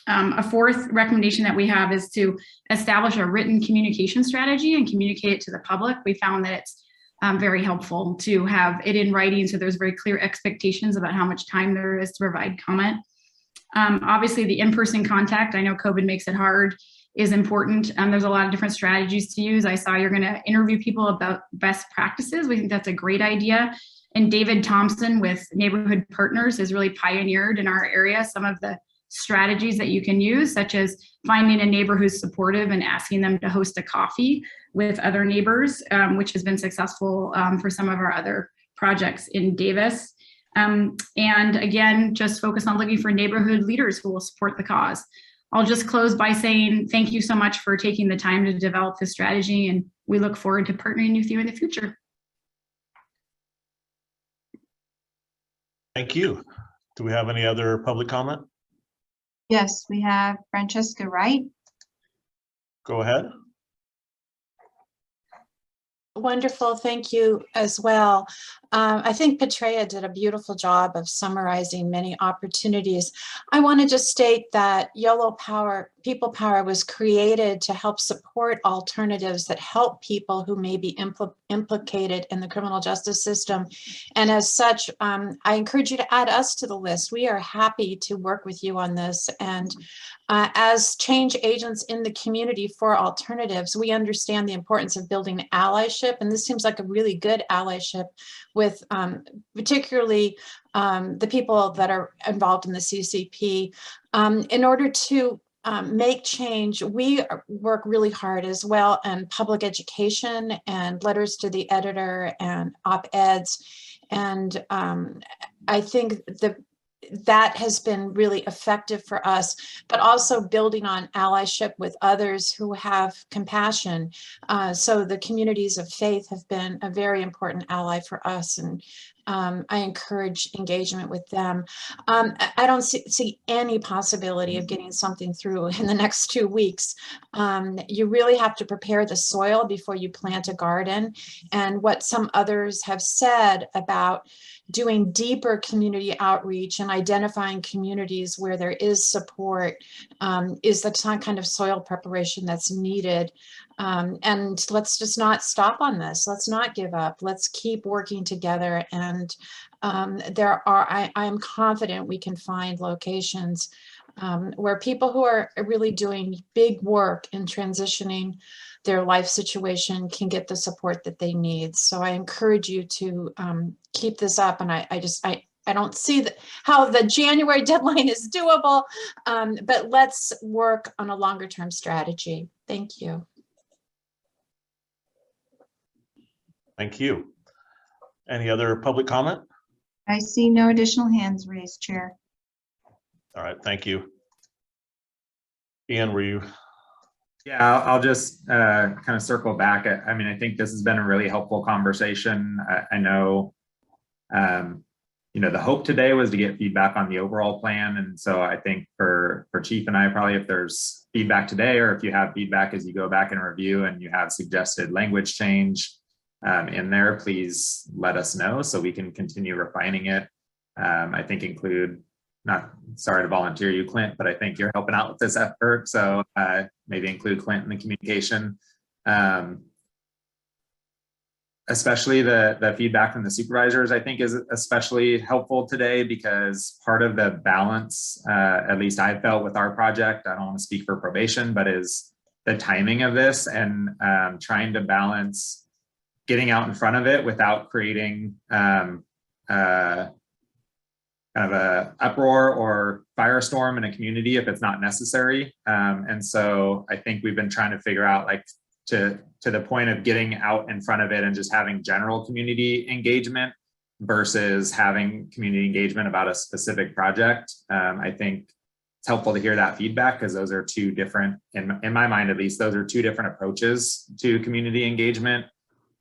Speaker 16: A fourth recommendation that we have is to establish a written communication strategy and communicate it to the public. We found that it's very helpful to have it in writing so there's very clear expectations about how much time there is to provide comment. Obviously, the in-person contact, I know COVID makes it hard, is important. There's a lot of different strategies to use. I saw you're going to interview people about best practices. We think that's a great idea. And David Thompson with Neighborhood Partners has really pioneered in our area some of the strategies that you can use, such as finding a neighbor who's supportive and asking them to host a coffee with other neighbors, which has been successful for some of our other projects in Davis. And again, just focus on looking for neighborhood leaders who will support the cause. I'll just close by saying thank you so much for taking the time to develop this strategy, and we look forward to partnering with you in the future.
Speaker 1: Thank you. Do we have any other public comment?
Speaker 2: Yes, we have Francesca Wright.
Speaker 1: Go ahead.
Speaker 17: Wonderful, thank you as well. I think Petrea did a beautiful job of summarizing many opportunities. I want to just state that YOLO Power, People Power was created to help support alternatives that help people who may be implicated in the criminal justice system. And as such, I encourage you to add us to the list. We are happy to work with you on this. And as change agents in the community for alternatives, we understand the importance of building allyship. And this seems like a really good allyship with particularly the people that are involved in the CCP. In order to make change, we work really hard as well in public education and letters to the editor and op-eds. And I think that has been really effective for us, but also building on allyship with others who have compassion. So the communities of faith have been a very important ally for us, and I encourage engagement with them. I don't see any possibility of getting something through in the next 2 weeks. You really have to prepare the soil before you plant a garden. And what some others have said about doing deeper community outreach and identifying communities where there is support is the kind of soil preparation that's needed. And let's just not stop on this. Let's not give up. Let's keep working together. And I am confident we can find locations where people who are really doing big work in transitioning their life situation can get the support that they need. So I encourage you to keep this up. And I don't see how the January deadline is doable, but let's work on a longer term strategy. Thank you.
Speaker 1: Thank you. Any other public comment?
Speaker 2: I see no additional hands raised, Chair.
Speaker 1: All right, thank you. Ian, were you?
Speaker 12: Yeah, I'll just kind of circle back. I mean, I think this has been a really helpful conversation. I know, the hope today was to get feedback on the overall plan. And so I think for Chief and I, probably if there's feedback today, or if you have feedback as you go back and review and you have suggested language change in there, please let us know so we can continue refining it. I think not sorry to volunteer you, Clint, but I think you're helping out with this effort. So maybe include Clint in the communication. Especially the feedback from the supervisors, I think is especially helpful today, because part of the balance, at least I felt with our project, I don't want to speak for probation, but is the timing of this and trying to balance getting out in front of it without creating kind of a uproar or firestorm in a community if it's not necessary. And so I think we've been trying to figure out, like, to the point of getting out in front of it and just having general community engagement versus having community engagement about a specific project. I think it's helpful to hear that feedback, because those are two different, in my mind at least, those are two different approaches to community engagement.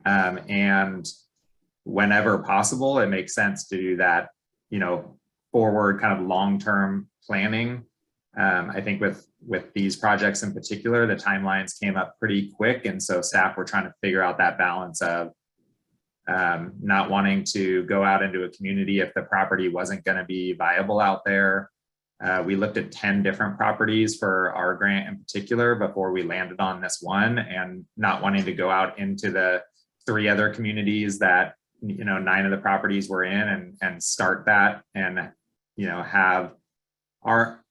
Speaker 12: And whenever possible, it makes sense to do that, forward kind of long-term planning. I think with these projects in particular, the timelines came up pretty quick. And so staff were trying to figure out that balance of not wanting to go out into a community if the property wasn't going to be viable out there. We looked at 10 different properties for our grant in particular before we landed on this one, and not wanting to go out into the 3 other communities that 9 of the properties were in and start that and have our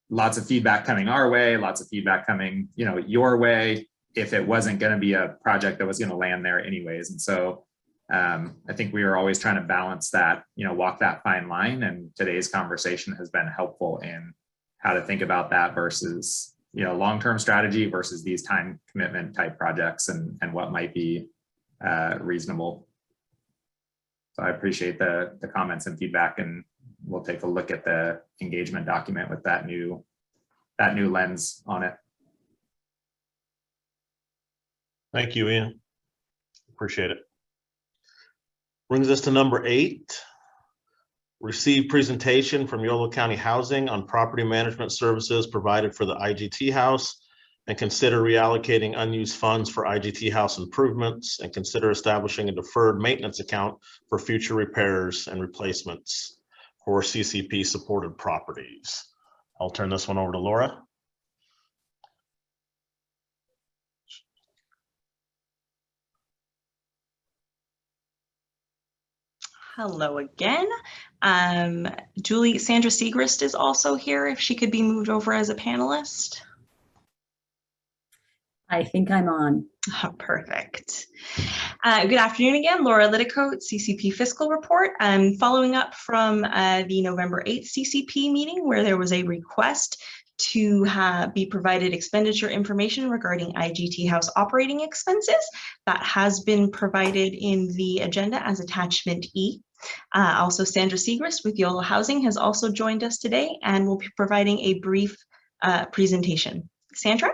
Speaker 12: lots of feedback coming our way, lots of feedback coming your way, if it wasn't going to be a project that was going to land there anyways. And so I think we were always trying to balance that, walk that fine line, and today's conversation has been helpful in how to think about that versus long-term strategy versus these time commitment type projects and what might be reasonable. So I appreciate the comments and feedback, and we'll take a look at the engagement document with that new lens on it.
Speaker 1: Thank you, Ian. Appreciate it. Brings us to number 8. Receive presentation from Yolo County Housing on property management services provided for the IGT house, and consider reallocating unused funds for IGT house improvements, and consider establishing a deferred maintenance account for future repairs and replacements for CCP supported properties. I'll turn this one over to Laura.
Speaker 8: Hello again. Sandra Segrist is also here, if she could be moved over as a panelist.
Speaker 18: I think I'm on.
Speaker 8: Oh, perfect. Good afternoon again, Laura Liticote, CCP Fiscal Report. I'm following up from the November 8th CCP meeting, where there was a request to be provided expenditure information regarding IGT house operating expenses. That has been provided in the agenda as attachment E. Also, Sandra Segrist with YOLO Housing has also joined us today and will be providing a brief presentation. Sandra?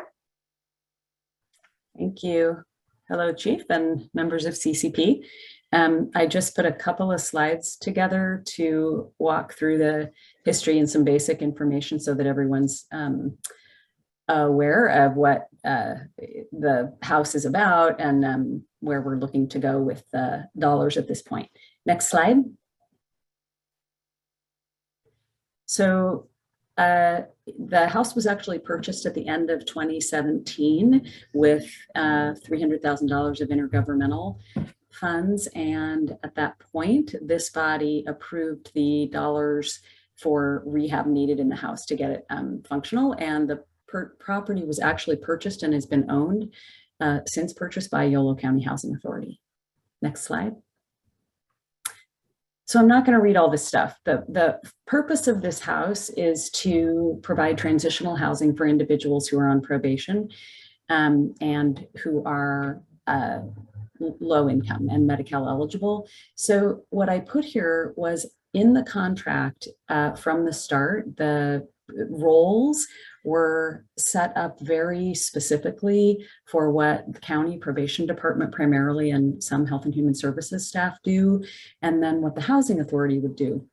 Speaker 18: Thank you. Hello, Chief and members of CCP. I just put a couple of slides together to walk through the history and some basic information so that everyone's aware of what the House is about and where we're looking to go with the dollars at this point. Next slide. So the house was actually purchased at the end of 2017 with $300,000 of intergovernmental funds. And at that point, this body approved the dollars for rehab needed in the house to get it functional. And the property was actually purchased and has been owned since purchased by Yolo County Housing Authority. Next slide. So I'm not going to read all this stuff. The purpose of this house is to provide transitional housing for individuals who are on probation and who are low income and Medi-Cal eligible. So what I put here was in the contract from the start, the roles were set up very specifically for what the county probation department primarily and some health and human services staff do, and then what the housing authority would do.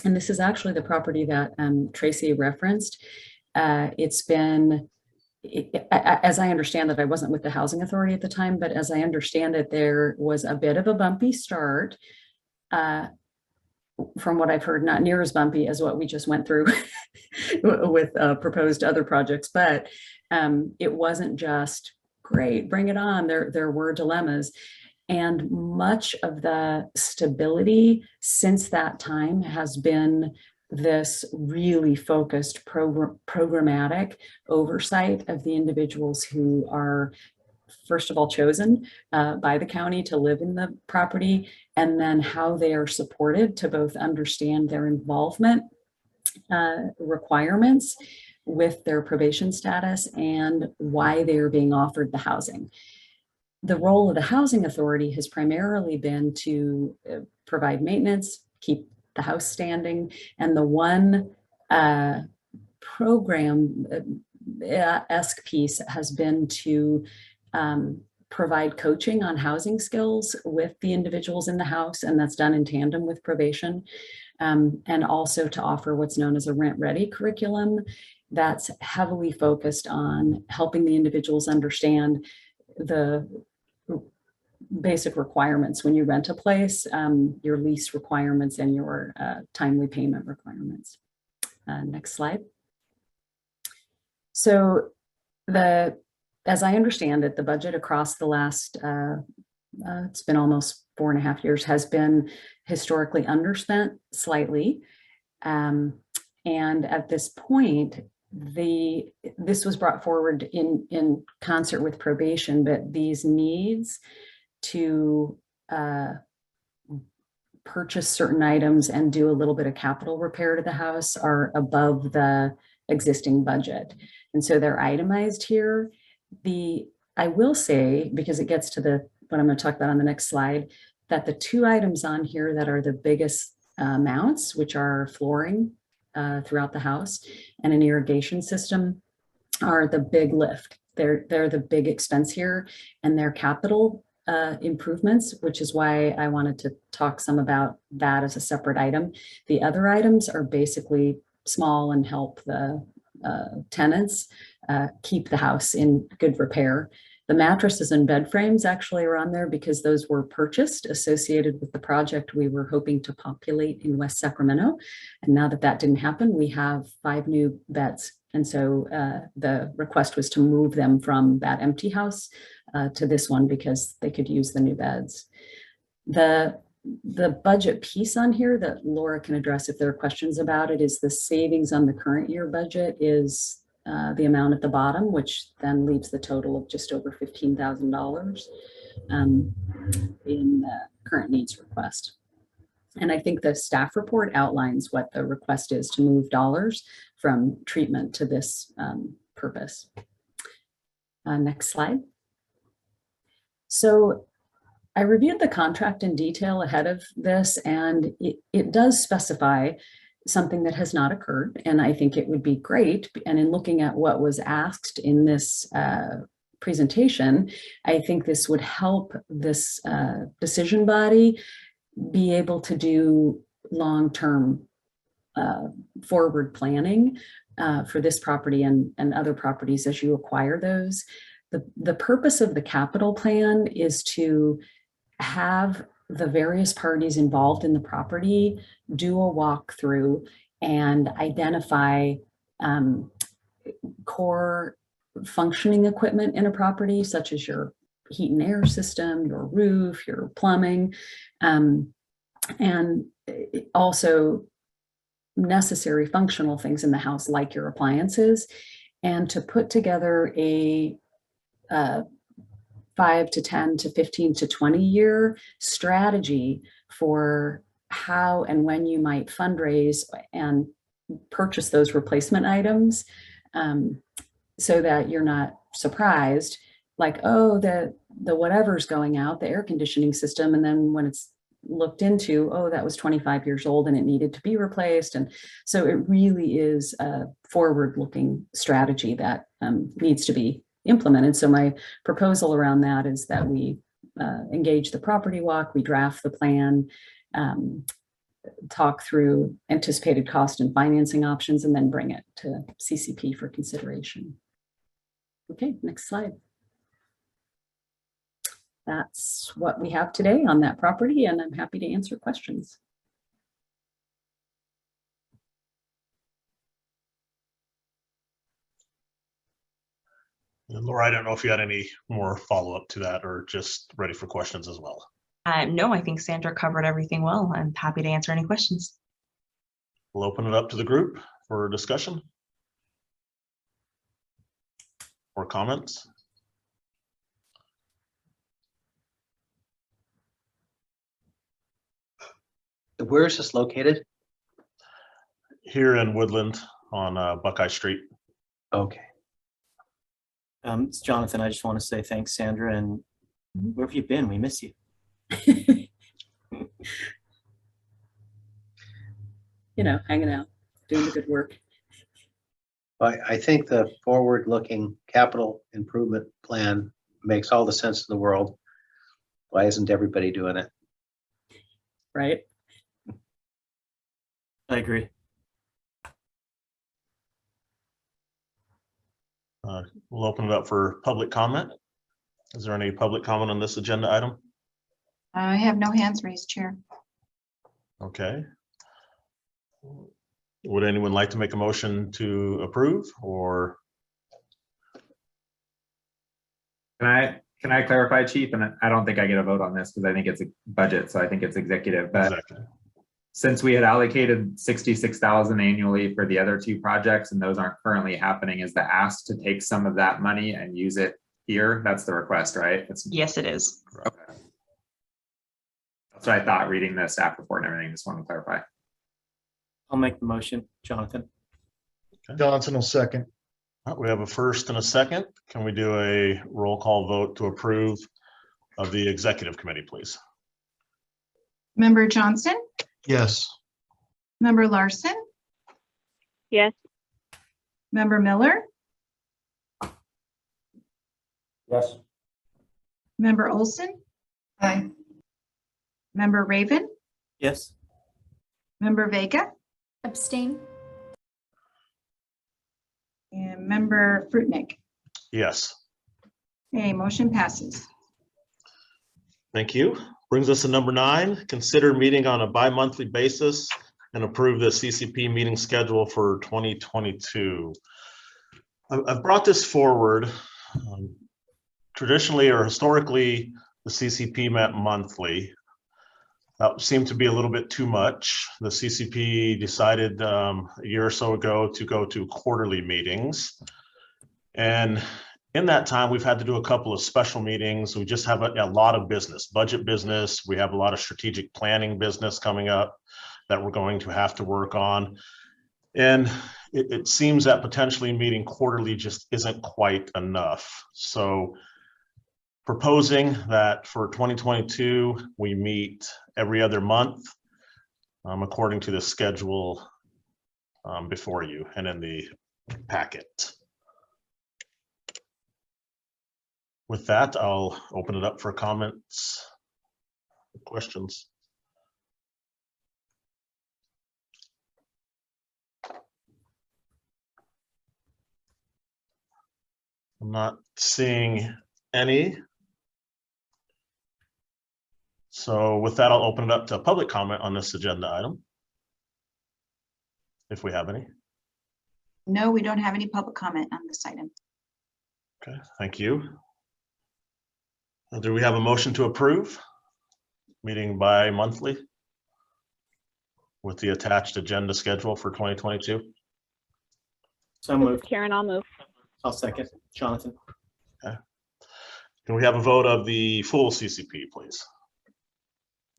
Speaker 18: And this is actually the property that Tracy referenced. It's been, as I understand it, I wasn't with the housing authority at the time, but as I understand it, there was a bit of a bumpy start. From what I've heard, not near as bumpy as what we just went through with proposed other projects, but it wasn't just great, bring it on. There were dilemmas, and much of the stability since that time has been this really focused programmatic oversight of the individuals who are, first of all, chosen by the county to live in the property, and then how they are supported to both understand their involvement requirements with their probation status and why they are being offered the housing. The role of the housing authority has primarily been to provide maintenance, keep the house standing, and the one program-esque piece has been to provide coaching on housing skills with the individuals in the house, and that's done in tandem with probation, and also to offer what's known as a rent-ready curriculum that's heavily focused on helping the individuals understand the basic requirements when you rent a place, your lease requirements and your timely payment requirements. Next slide. So as I understand it, the budget across the last, it's been almost 4.5 years, has been historically underspent slightly. And at this point, this was brought forward in concert with probation, but these needs to purchase certain items and do a little bit of capital repair to the house are above the existing budget. And so they're itemized here. I will say, because it gets to what I'm going to talk about on the next slide, that the two items on here that are the biggest amounts, which are flooring throughout the house and an irrigation system, are the big lift. They're the big expense here, and they're capital improvements, which is why I wanted to talk some about that as a separate item. The other items are basically small and help the tenants keep the house in good repair. The mattresses and bed frames actually are on there because those were purchased associated with the project we were hoping to populate in West Sacramento. And now that didn't happen, we have 5 new beds. And so the request was to move them from that empty house to this one because they could use the new beds. The budget piece on here that Laura can address if there are questions about it is the savings on the current year budget is the amount at the bottom, which then leaves the total of just over $15,000 in the current needs request. And I think the staff report outlines what the request is to move dollars from treatment to this purpose. Next slide. So I reviewed the contract in detail ahead of this, and it does specify something that has not occurred, and I think it would be great. And in looking at what was asked in this presentation, I think this would help this decision body be able to do long-term forward planning for this property and other properties as you acquire those. The purpose of the capital plan is to have the various parties involved in the property do a walkthrough and identify core functioning equipment in a property, such as your heat and air system, your roof, your plumbing, and also necessary functional things in the house, like your appliances, and to put together a 5 to 10 to 15 to 20 year strategy for how and when you might fundraise and purchase those replacement items, so that you're not surprised, like, oh, the whatever's going out, the air conditioning system, and then when it's looked into, oh, that was 25 years old and it needed to be replaced. And so it really is a forward-looking strategy that needs to be implemented. So my proposal around that is that we engage the property walk, we draft the plan, talk through anticipated cost and financing options, and then bring it to CCP for consideration. Okay, next slide. That's what we have today on that property, and I'm happy to answer questions.
Speaker 1: And Laura, I don't know if you had any more follow-up to that or just ready for questions as well.
Speaker 8: No, I think Sandra covered everything well. I'm happy to answer any questions.
Speaker 1: We'll open it up to the group for discussion or comments.
Speaker 11: Where is this located?
Speaker 1: Here in Woodland on Buckeye Street.
Speaker 11: Okay.
Speaker 3: It's Jonathan. I just want to say thanks, Sandra, and where have you been? We miss you.
Speaker 18: You know, hanging out, doing the good work.
Speaker 11: I think the forward-looking capital improvement plan makes all the sense in the world. Why isn't everybody doing it?
Speaker 18: Right.
Speaker 3: I agree.
Speaker 1: We'll open it up for public comment. Is there any public comment on this agenda item?
Speaker 2: I have no hands raised, Chair.
Speaker 1: Okay. Would anyone like to make a motion to approve, or?
Speaker 12: Can I clarify, Chief? And I don't think I get a vote on this because I think it's a budget, so I think it's executive. But
Speaker 1: Executive.
Speaker 12: Since we had allocated 66,000 annually for the other two projects, and those aren't currently happening, is the ask to take some of that money and use it here? That's the request, right?
Speaker 8: Yes, it is.
Speaker 12: Okay. That's what I thought reading the staff report and everything. Just wanted to clarify.
Speaker 3: I'll make the motion, Jonathan.
Speaker 19: Johnson will second.
Speaker 1: We have a first and a second. Can we do a roll call vote to approve of the executive committee, please?
Speaker 2: Member Johnson,
Speaker 19: Yes.
Speaker 2: Member Larson,
Speaker 20: Yes.
Speaker 2: Member Miller,
Speaker 5: Yes.
Speaker 2: Member Olson,
Speaker 4: Aye.
Speaker 2: Member Raven,
Speaker 3: Yes.
Speaker 2: Member Vega,
Speaker 4: Abstain?
Speaker 2: and Member Fruitnick.
Speaker 1: Yes.
Speaker 2: Okay, motion passes.
Speaker 1: Thank you. Brings us to number 9, consider meeting on a bi-monthly basis and approve the CCP meeting schedule for 2022. I've brought this forward. Traditionally or historically, the CCP met monthly. That seemed to be a little bit too much. The CCP decided a year or so ago to go to quarterly meetings. And in that time, we've had to do a couple of special meetings. We just have a lot of business, budget business. We have a lot of strategic planning business coming up that we're going to have to work on. And it seems that potentially meeting quarterly just isn't quite enough. So proposing that for 2022, we meet every other month according to the schedule before you and in the packet. With that, I'll open it up for comments, questions. I'm not seeing any. So with that, I'll open it up to public comment on this agenda item. If we have any.
Speaker 2: No, we don't have any public comment on this item.
Speaker 1: Okay, thank you. Do we have a motion to approve? Meeting bi-monthly with the attached agenda schedule for 2022?
Speaker 3: So moved.
Speaker 20: Karen, I'll move.
Speaker 3: I'll second. Jonathan.
Speaker 1: Okay. Can we have a vote of the full CCP, please?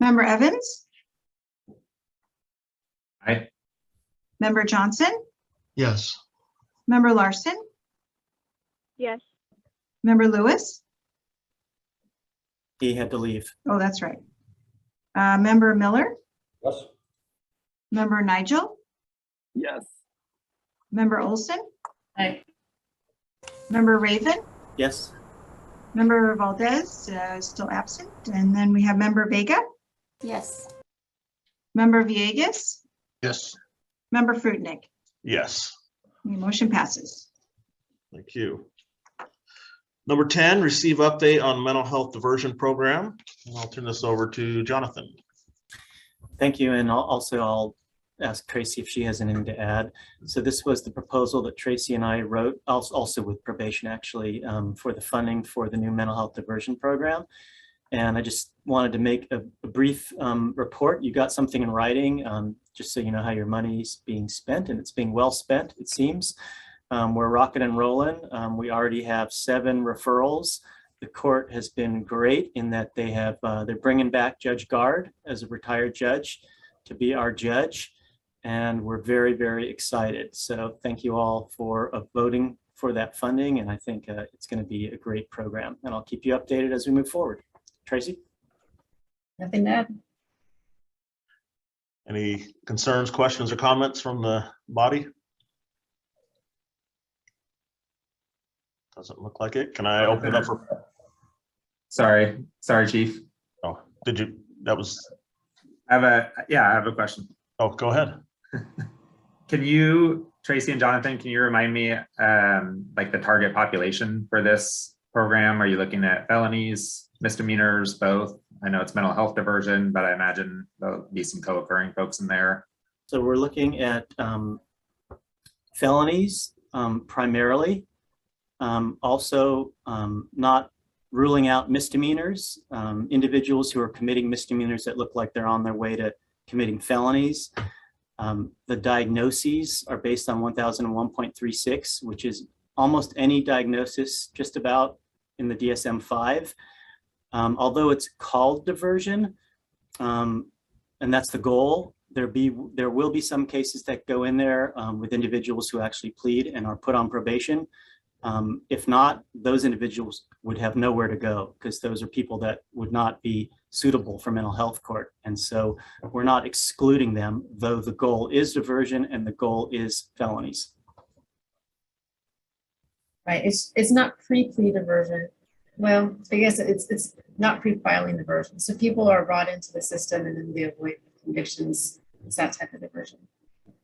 Speaker 2: Member Evans,
Speaker 12: Aye.
Speaker 2: Member Johnson,
Speaker 19: Yes.
Speaker 2: Member Larson,
Speaker 20: Yes.
Speaker 2: Member Lewis.
Speaker 3: He had to leave.
Speaker 2: Oh, that's right. Member Miller,
Speaker 5: Yes.
Speaker 2: Member Nigel,
Speaker 7: Yes.
Speaker 2: Member Olson,
Speaker 4: Aye.
Speaker 2: Member Raven,
Speaker 3: Yes.
Speaker 2: Member Valdez, still absent. And then we have Member Vega,
Speaker 4: Yes.
Speaker 2: Member Villegas,
Speaker 15: Yes.
Speaker 2: Member Fruitnick.
Speaker 1: Yes.
Speaker 2: The motion passes.
Speaker 1: Thank you. Number 10, receive update on mental health diversion program. And I'll turn this over to Jonathan.
Speaker 3: Thank you. And I'll ask Tracy if she has anything to add. So this was the proposal that Tracy and I wrote, also with probation actually, for the funding for the new mental health diversion program. And I just wanted to make a brief report. You got something in writing, just so you know how your money's being spent, and it's being well spent, it seems. We're rocking and rolling. We already have 7 referrals. The court has been great in that they're bringing back Judge Guard as a retired judge to be our judge. And we're very, very excited. So thank you all for voting for that funding. And I think it's going to be a great program. And I'll keep you updated as we move forward. Tracy?
Speaker 4: Nothing to add.
Speaker 1: Any concerns, questions, or comments from the body? Doesn't look like it. Can I open it up for?
Speaker 12: Sorry, Chief.
Speaker 1: Oh, did you? That was.
Speaker 12: I have a question.
Speaker 1: Oh, go ahead.
Speaker 12: Can you, Tracy and Jonathan, can you remind me like the target population for this program? Are you looking at felonies, misdemeanors, both? I know it's mental health diversion, but I imagine there'll be some co-occurring folks in there.
Speaker 3: So we're looking at felonies primarily. Also not ruling out misdemeanors, individuals who are committing misdemeanors that look like they're on their way to committing felonies. The diagnoses are based on 1001.36, which is almost any diagnosis just about in the DSM-5. Although it's called diversion, and that's the goal, there will be some cases that go in there with individuals who actually plead and are put on probation. If not, those individuals would have nowhere to go because those are people that would not be suitable for mental health court. And so we're not excluding them, though the goal is diversion and the goal is felonies.
Speaker 9: Right, it's not pre-plea diversion. Well, I guess it's not pre-filing diversion. So people are brought into the system and then they avoid convictions. It's that type of diversion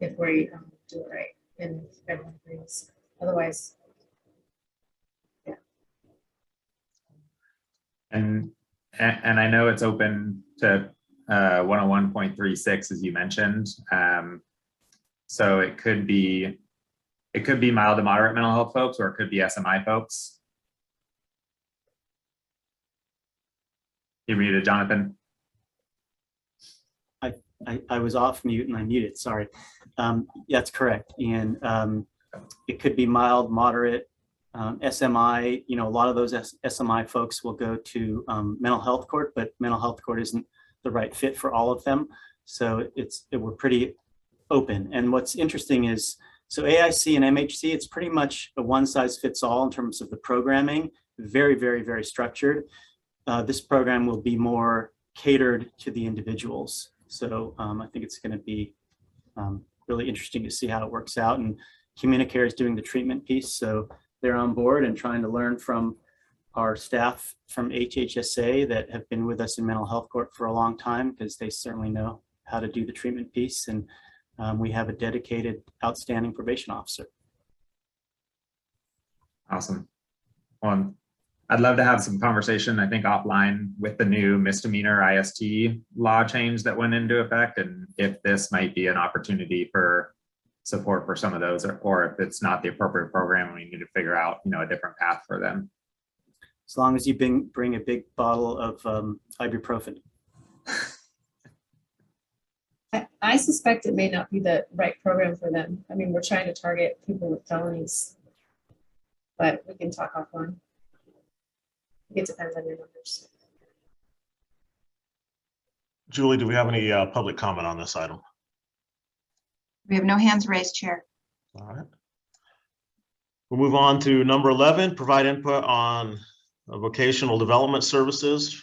Speaker 9: if we do it right and everyone agrees. Otherwise, yeah.
Speaker 12: And I know it's open to 101.36 as you mentioned. So it could be mild to moderate mental health folks, or it could be SMI folks. You're muted, Jonathan.
Speaker 3: I was off mute and I muted, sorry. That's correct. And it could be mild, moderate, SMI. You know, a lot of those SMI folks will go to mental health court, but mental health court isn't the right fit for all of them. So we're pretty open. And what's interesting is, so AIC and MHC, it's pretty much a one size fits all in terms of the programming, very, very, very structured. This program will be more catered to the individuals. So I think it's going to be really interesting to see how it works out. And Communicare is doing the treatment piece. So they're on board and trying to learn from our staff from HHSA that have been with us in mental health court for a long time, because they certainly know how to do the treatment piece. And we have a dedicated, outstanding probation officer.
Speaker 12: Awesome. I'd love to have some conversation, I think offline, with the new misdemeanor IST law change that went into effect, and if this might be an opportunity for support for some of those, or if it's not the appropriate program, we need to figure out, a different path for them.
Speaker 3: As long as you bring a big bottle of ibuprofen.
Speaker 9: I suspect it may not be the right program for them. I mean, we're trying to target people with felonies, but we can talk offline. It depends on your numbers.
Speaker 1: Julie, do we have any public comment on this item?
Speaker 2: We have no hands raised, Chair.
Speaker 1: All right. We'll move on to number 11, provide input on vocational development services.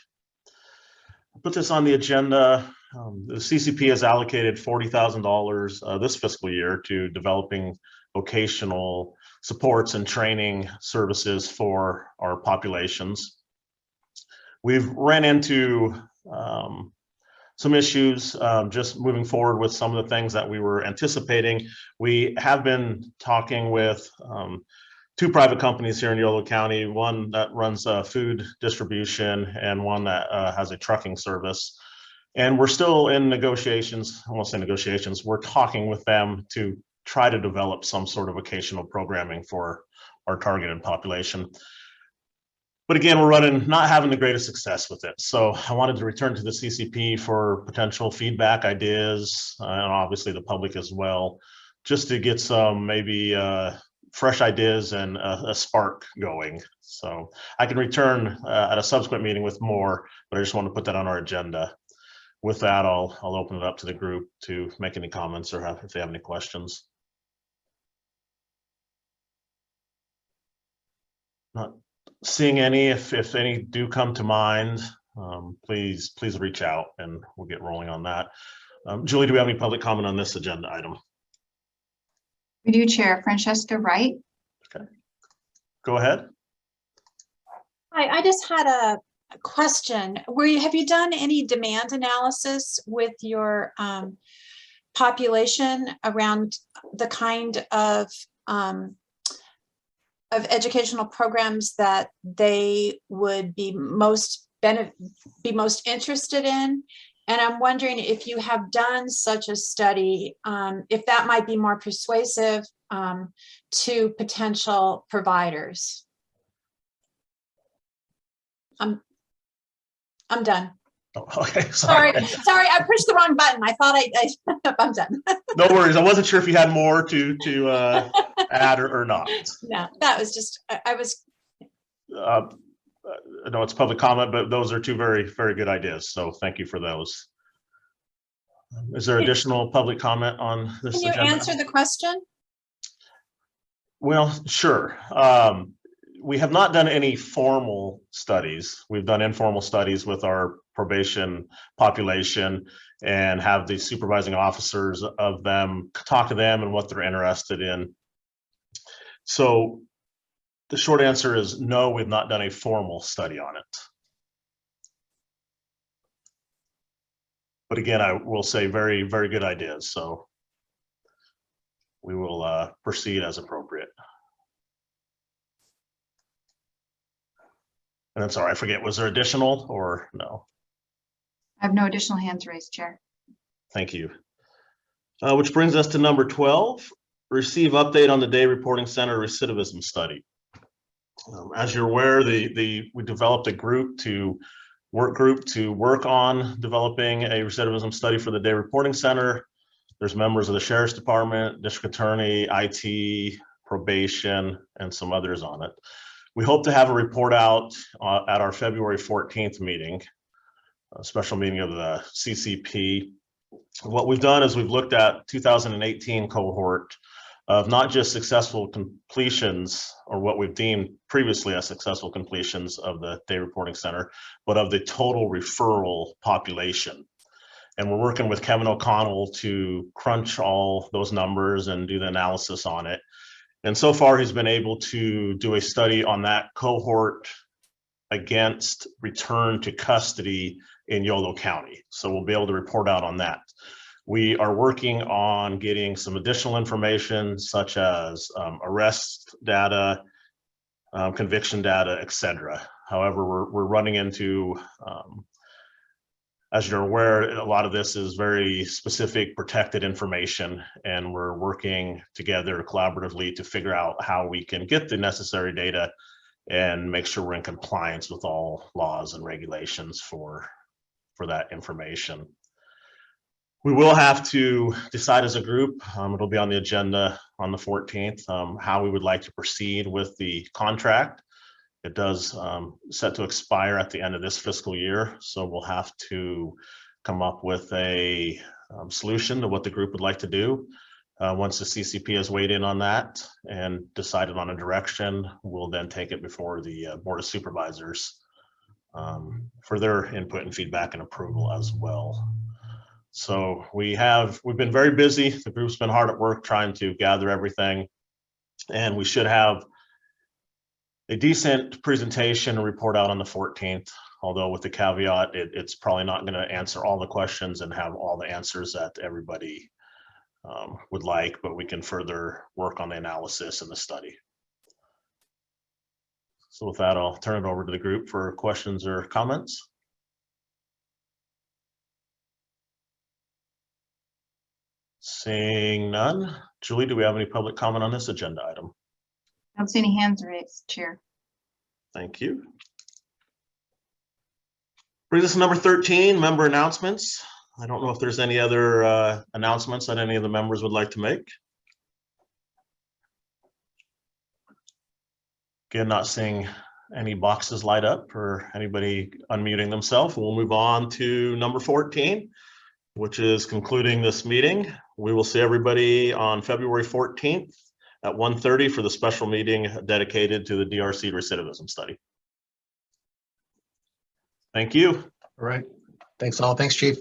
Speaker 1: I put this on the agenda. The CCP has allocated $40,000 this fiscal year to developing vocational supports and training services for our populations. We've ran into some issues just moving forward with some of the things that we were anticipating. We have been talking with two private companies here in Yolo County, one that runs food distribution and one that has a trucking service. And we're still in negotiations, I won't say negotiations, we're talking with them to try to develop some sort of vocational programming for our targeted population. But again, we're not having the greatest success with it. So I wanted to return to the CCP for potential feedback, ideas, and obviously the public as well, just to get some maybe fresh ideas and a spark going. So I can return at a subsequent meeting with more, but I just want to put that on our agenda. With that, I'll open it up to the group to make any comments or if they have any questions. Not seeing any. If any do come to mind, please reach out and we'll get rolling on that. Julie, do we have any public comment on this agenda item?
Speaker 2: We do, Chair. Francesca Wright.
Speaker 1: Okay, go ahead.
Speaker 17: Hi, I just had a question. Have you done any demand analysis with your population around the kind of educational programs that they would be most interested in? And I'm wondering if you have done such a study, if that might be more persuasive to potential providers. I'm done.
Speaker 1: Oh, okay,
Speaker 17: sorry, I pushed the wrong button. I thought I'm done.
Speaker 1: No worries. I wasn't sure if you had more to add or not.
Speaker 17: No, that was just, I was.
Speaker 1: I know it's public comment, but those are two very, very good ideas. So thank you for those. Is there additional public comment on this?
Speaker 17: Can you answer the question?
Speaker 1: Well, sure. We have not done any formal studies. We've done informal studies with our probation population and have the supervising officers of them talk to them and what they're interested in. So the short answer is no, we've not done a formal study on it. But again, I will say very, very good ideas. So we will proceed as appropriate. And I'm sorry, I forget, was there additional or no?
Speaker 2: I have no additional hands raised, Chair.
Speaker 1: Thank you. Which brings us to number 12, receive update on the Day Reporting Center recidivism study. As you're aware, we developed a work group to work on developing a recidivism study for the Day Reporting Center. There's members of the Sheriff's Department, District Attorney, IT, probation, and some others on it. We hope to have a report out at our February 14th meeting, a special meeting of the CCP. What we've done is we've looked at 2018 cohort of not just successful completions or what we've deemed previously as successful completions of the Day Reporting Center, but of the total referral population. And we're working with Kevin O'Connell to crunch all those numbers and do the analysis on it. And so far, he's been able to do a study on that cohort against return to custody in Yolo County. So we'll be able to report out on that. We are working on getting some additional information such as arrest data, conviction data, etc. However, we're running into, as you're aware, a lot of this is very specific protected information, and we're working together collaboratively to figure out how we can get the necessary data and make sure we're in compliance with all laws and regulations for that information. We will have to decide as a group, it'll be on the agenda on the 14th, how we would like to proceed with the contract. It does set to expire at the end of this fiscal year, so we'll have to come up with a solution to what the group would like to do. Once the CCP has weighed in on that and decided on a direction, we'll then take it before the Board of Supervisors for their input and feedback and approval as well. So we've been very busy. The group's been hard at work trying to gather everything, and we should have a decent presentation and report out on the 14th, although with the caveat, it's probably not going to answer all the questions and have all the answers that everybody would like, but we can further work on the analysis and the study. So with that, I'll turn it over to the group for questions or comments. Seeing none. Julie, do we have any public comment on this agenda item?
Speaker 2: I don't see any hands raised, Chair.
Speaker 1: Thank you. Brings us to number 13, member announcements. I don't know if there's any other announcements that any of the members would like to make. Again, not seeing any boxes light up or anybody unmuting themselves. We'll move on to number 14, which is concluding this meeting. We will see everybody on February 14th at 1:30 for the special meeting dedicated to the DRC recidivism study. Thank you.
Speaker 15: All right. Thanks all. Thanks, Chief.